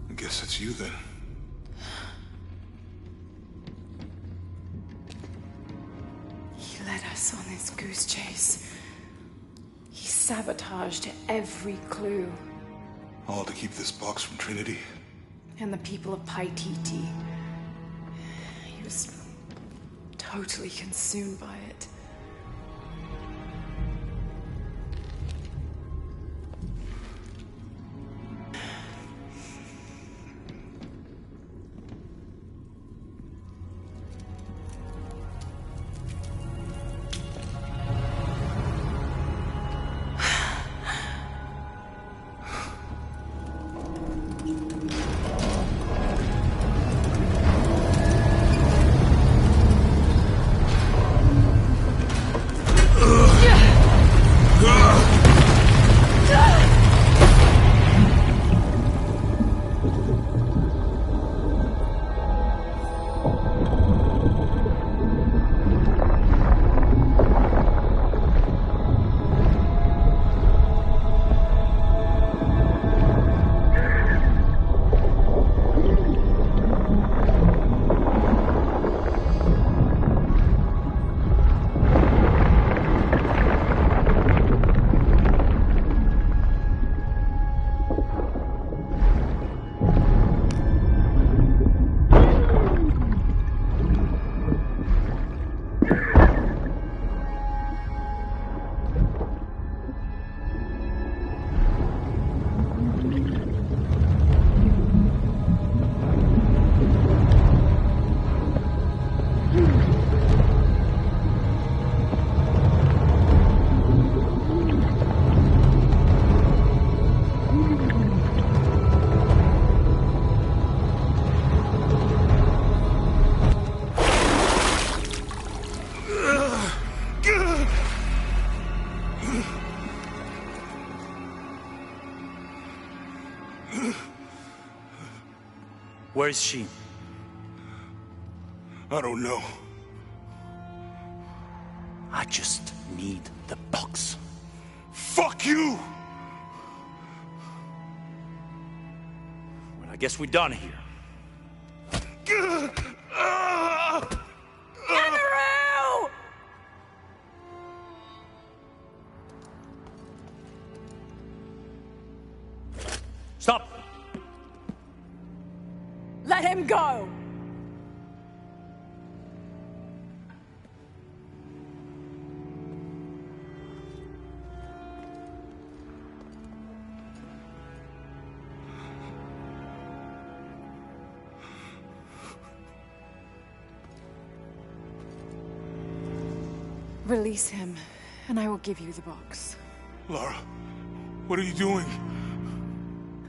I guess it's you then. He led us on this goose chase. He sabotaged every clue. All to keep this box from Trinity. And the people of Paititi. He was totally consumed by it. Where is she? I don't know. I just need the box. Fuck you! Well, I guess we're done here. Amaru! Stop! Let him go! Release him, and I will give you the box. Lara, what are you doing?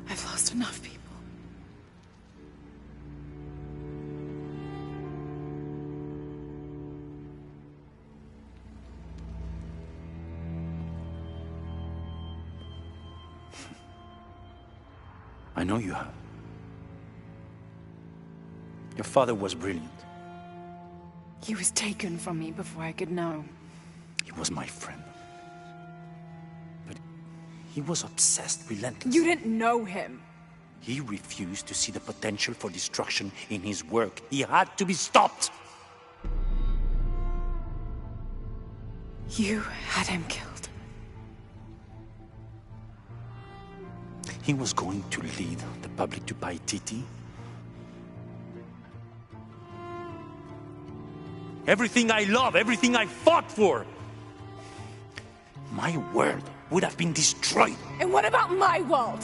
I've lost enough people. I know you have. Your father was brilliant. He was taken from me before I could know. He was my friend. But he was obsessed, relentless. You didn't know him. He refused to see the potential for destruction in his work. He had to be stopped. You had him killed. He was going to lead the public to Paititi. Everything I love, everything I fought for. My world would have been destroyed. And what about my world?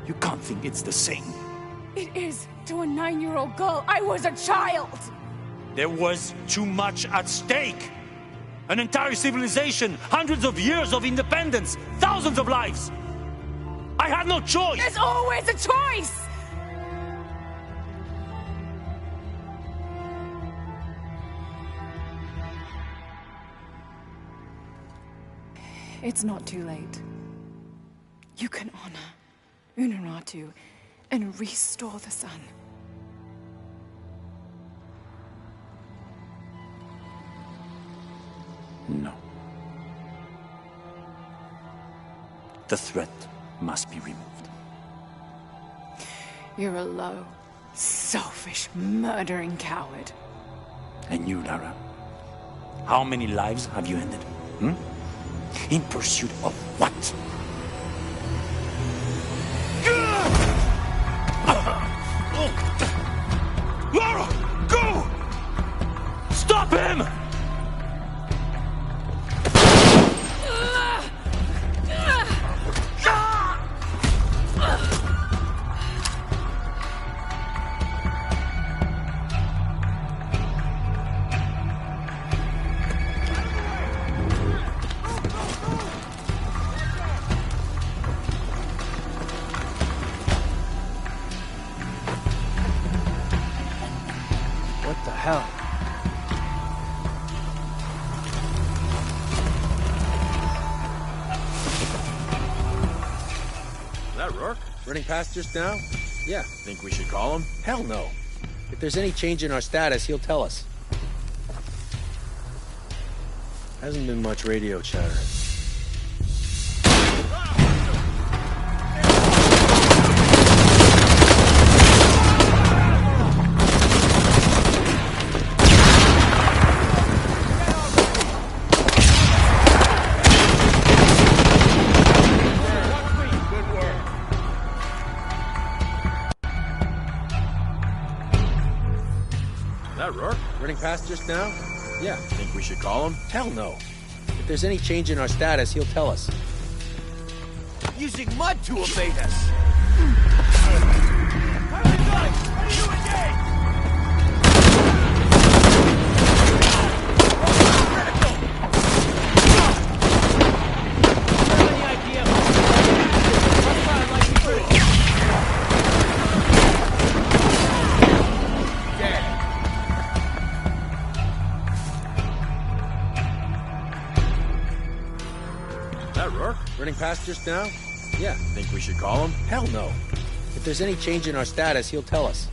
You can't think it's the same. It is to a 9-year-old girl. I was a child. There was too much at stake. An entire civilization, hundreds of years of independence, thousands of lives. I had no choice. There's always a choice. It's not too late. You can honor Unuratu and restore the sun. No. The threat must be removed. You're a low, selfish, murdering coward. And you, Lara? How many lives have you ended? In pursuit of what? Lara, go! Stop him! What the hell? Is that Rourke? Running past just now? Yeah. Think we should call him? Hell no. If there's any change in our status, he'll tell us. Hasn't been much radio chatter. Running past just now? Yeah. Think we should call him? Hell no. If there's any change in our status, he'll tell us. Using mud to evade us. Running past just now? Yeah. Think we should call him? Hell no. If there's any change in our status, he'll tell us.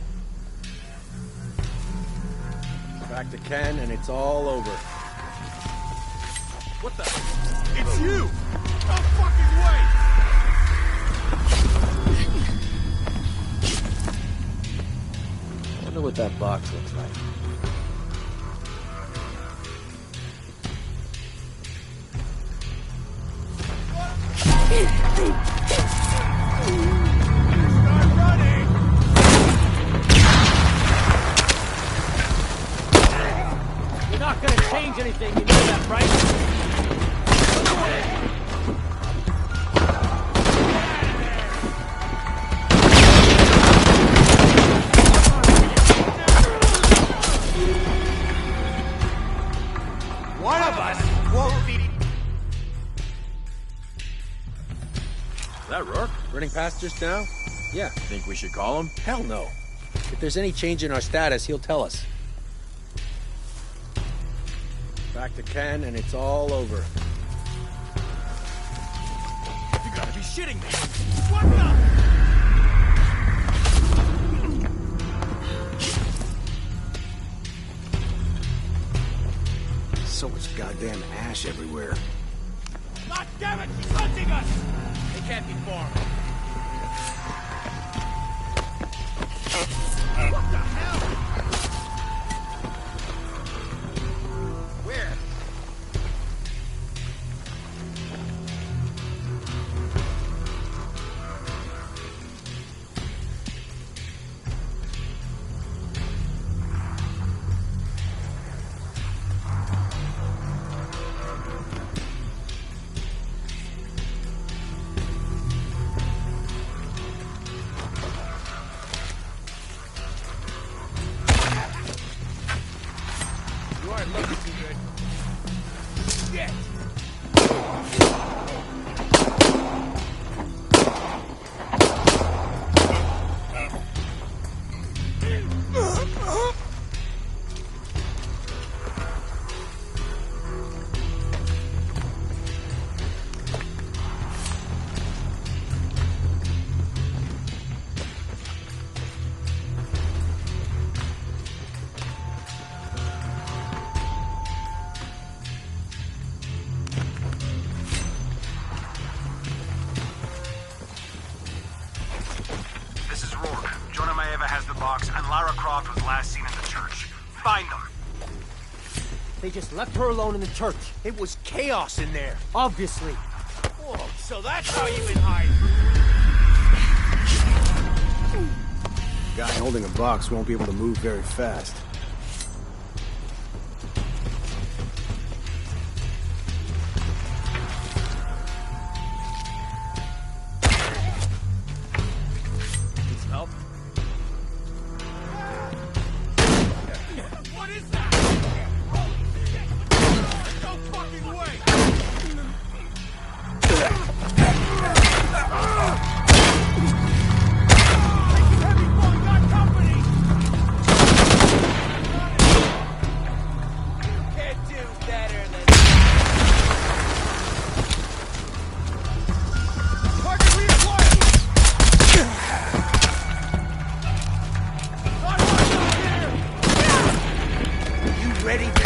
Back to Ken, and it's all over. What the? It's you! No fucking way! I wonder what that box looks like. Start running! You're not gonna change anything, you know that, right? One of us won't be... Is that Rourke? Running past just now? Yeah. Think we should call him? Hell no. If there's any change in our status, he'll tell us. Back to Ken, and it's all over. You gotta be shitting me! What the? So much goddamn ash everywhere. God damn it! He's hunting us! They can't be far. What the hell? Where? You aren't looking too good. Shit! This is Rourke. Jonah Maeva has the box, and Lara Croft was last seen in the church. Find them. They just left her alone in the church. It was chaos in there. Obviously. Whoa, so that's how you've been hiding. Guy holding a box won't be able to move very fast. Needs help? What is that? Holy shit! No fucking way! Heavy boy got company! You can't do better than Target reacquired! You ready, man?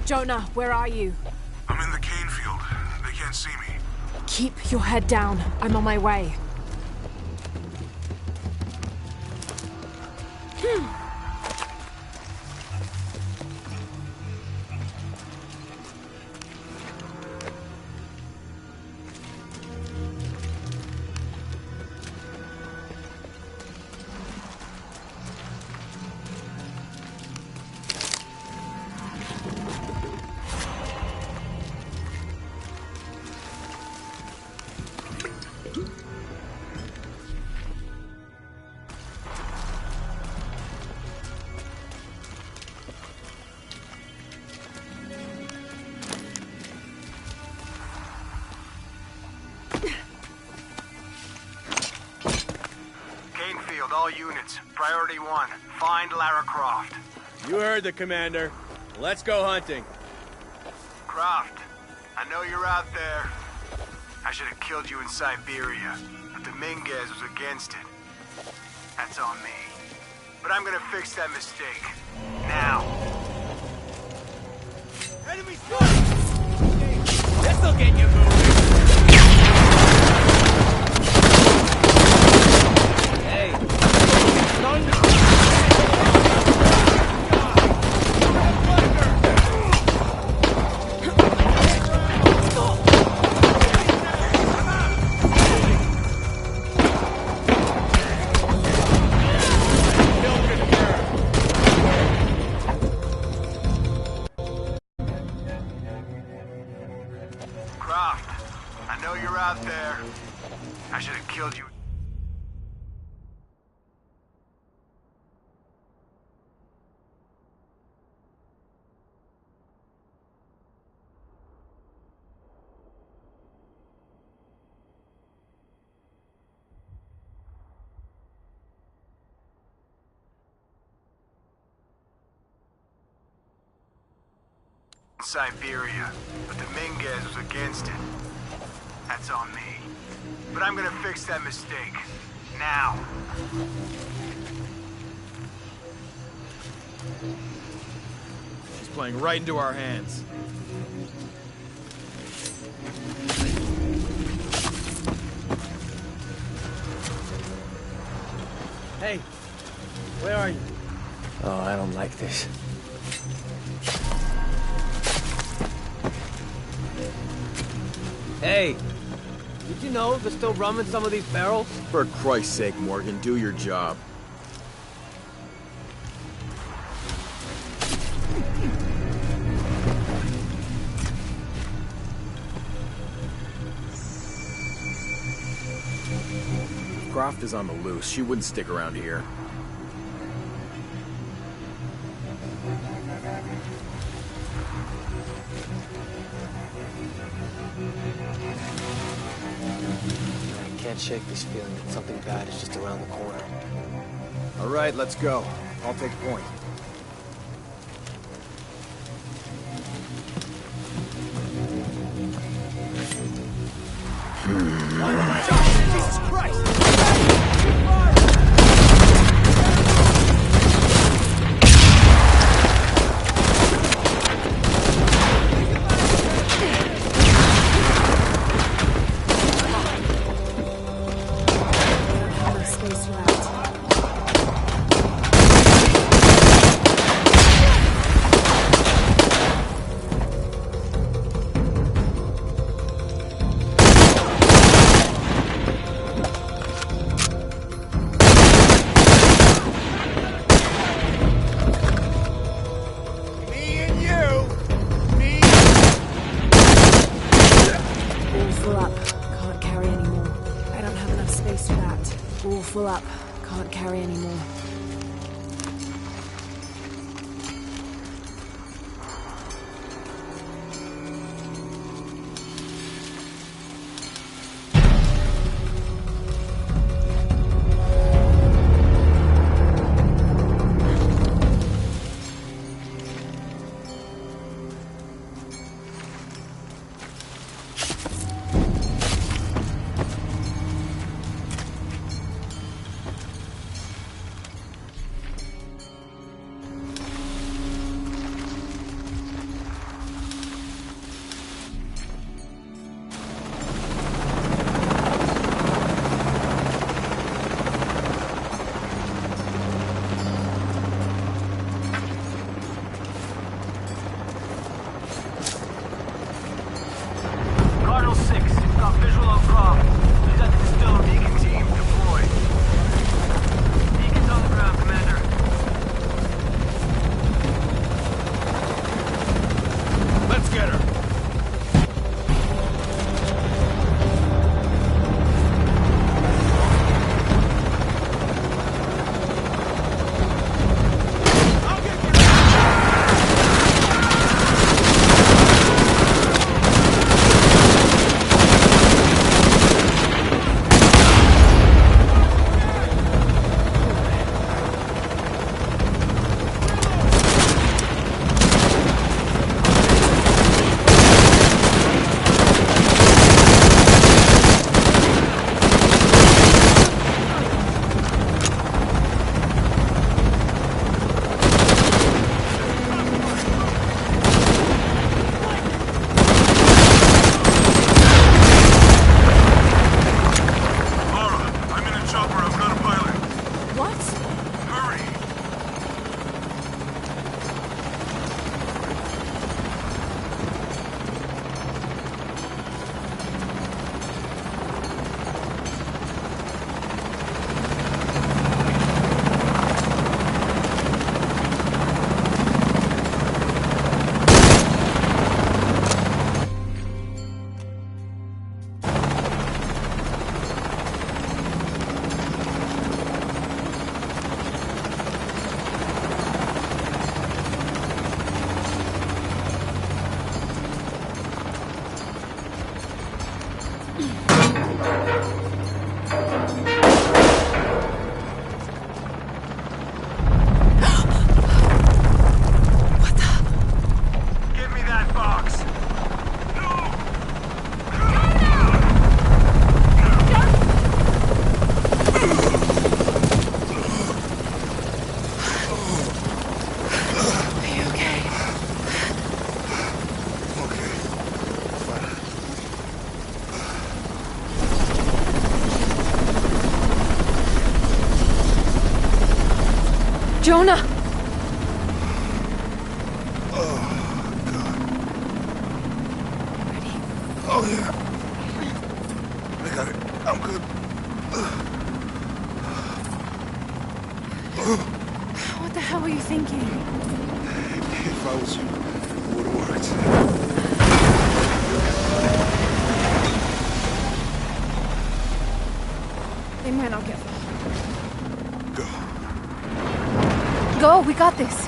Jonah, where are you? I'm in the cane field. They can't see me. Keep your head down. I'm on my way. targets. Priority 1. Find Lara Croft. You heard the commander. Let's go hunting. Croft, I know you're out there. I should have killed you in Siberia, but Dominguez was against it. That's on me. But I'm gonna fix that mistake. Now. Enemy spotted! This'll get you moving! Hey! Out there. I should have killed you. Siberia, but Dominguez was against it. That's on me. But I'm gonna fix that mistake. Now. He's playing right into our hands. Hey, where are you? Oh, I don't like this. Hey, did you know there's still rum in some of these barrels? For Christ's sake, Morgan, do your job. If Croft is on the loose, she wouldn't stick around here. I can't shake this feeling that something bad is just around the corner. All right, let's go. I'll take point. Jesus Christ! Full up. Can't carry any more. Jonah! Oh, yeah. I got it. I'm good. What the hell were you thinking? If I was you, it would have worked. They might not get far. Go. Go, we got this.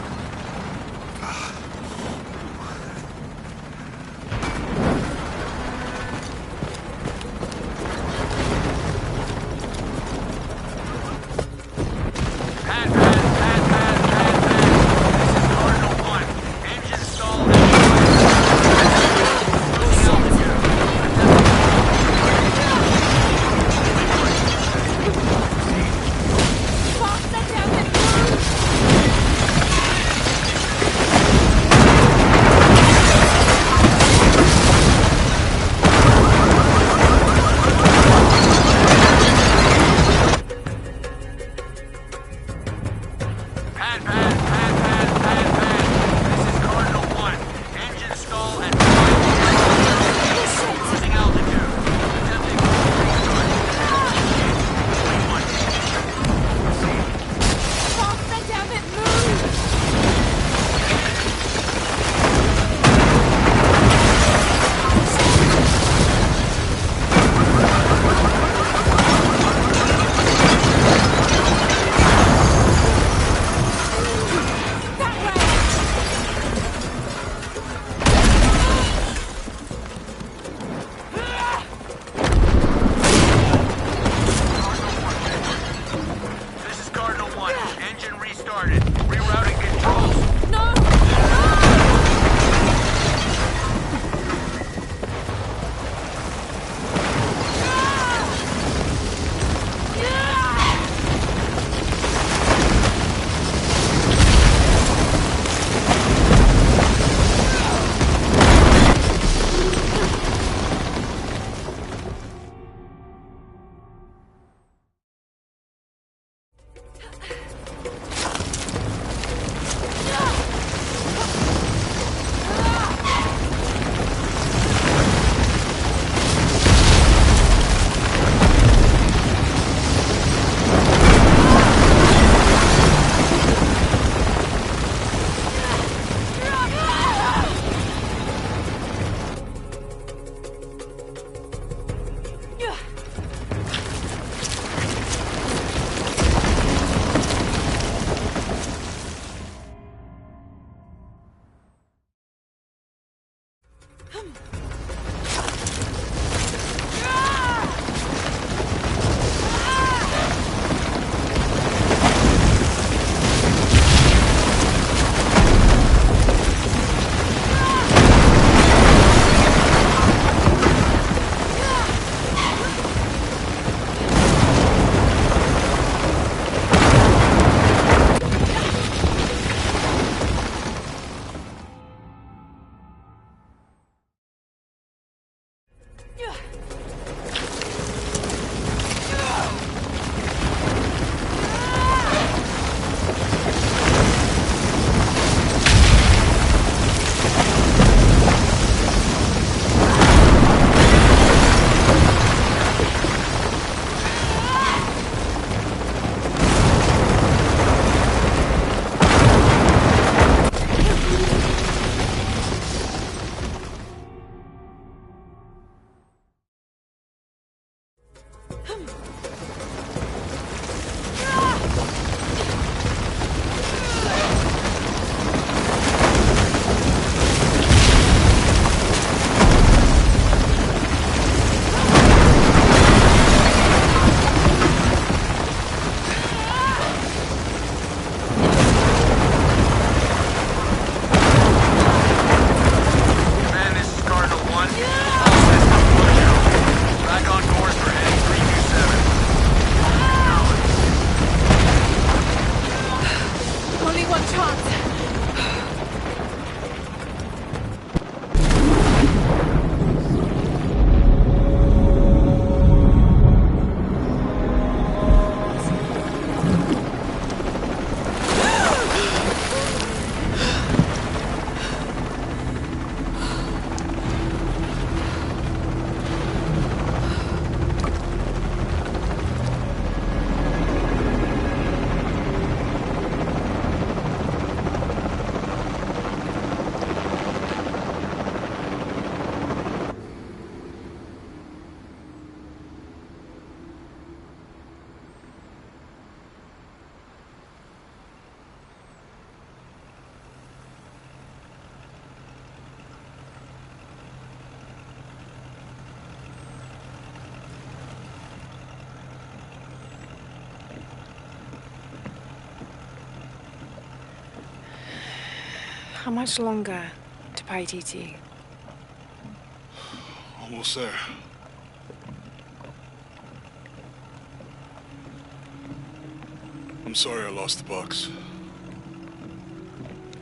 How much longer to Paititi? Almost there. I'm sorry I lost the box.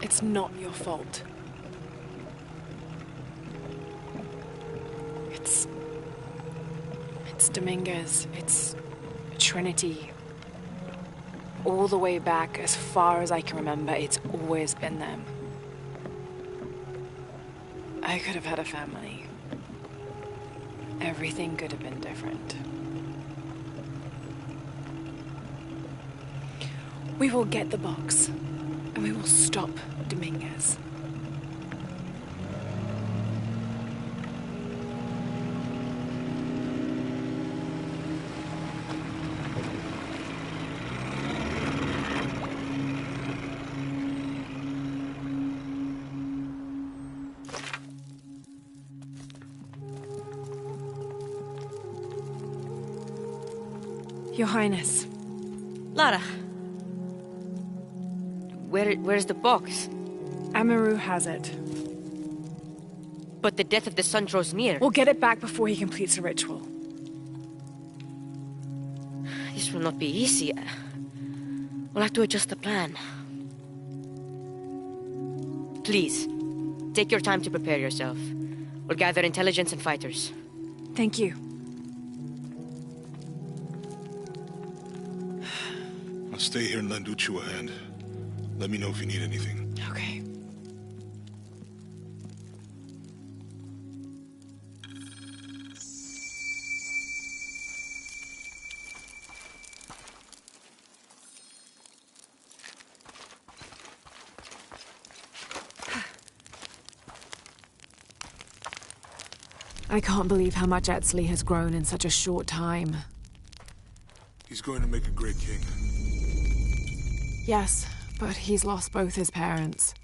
It's not your fault. It's Dominguez. It's Trinity. All the way back, as far as I can remember, it's always been them. I could have had a family. Everything could have been different. We will get the box, and we will stop Dominguez. Your Highness. Lara. Where's the box? Amaru has it. But the death of the sun draws near. We'll get it back before he completes the ritual. This will not be easy. We'll have to adjust the plan. Please, take your time to prepare yourself. We'll gather intelligence and fighters. Thank you. I'll stay here and lend Uchu a hand. Let me know if you need anything. Okay. I can't believe how much Etzli has grown in such a short time. He's going to make a great king. Yes, but he's lost both his parents.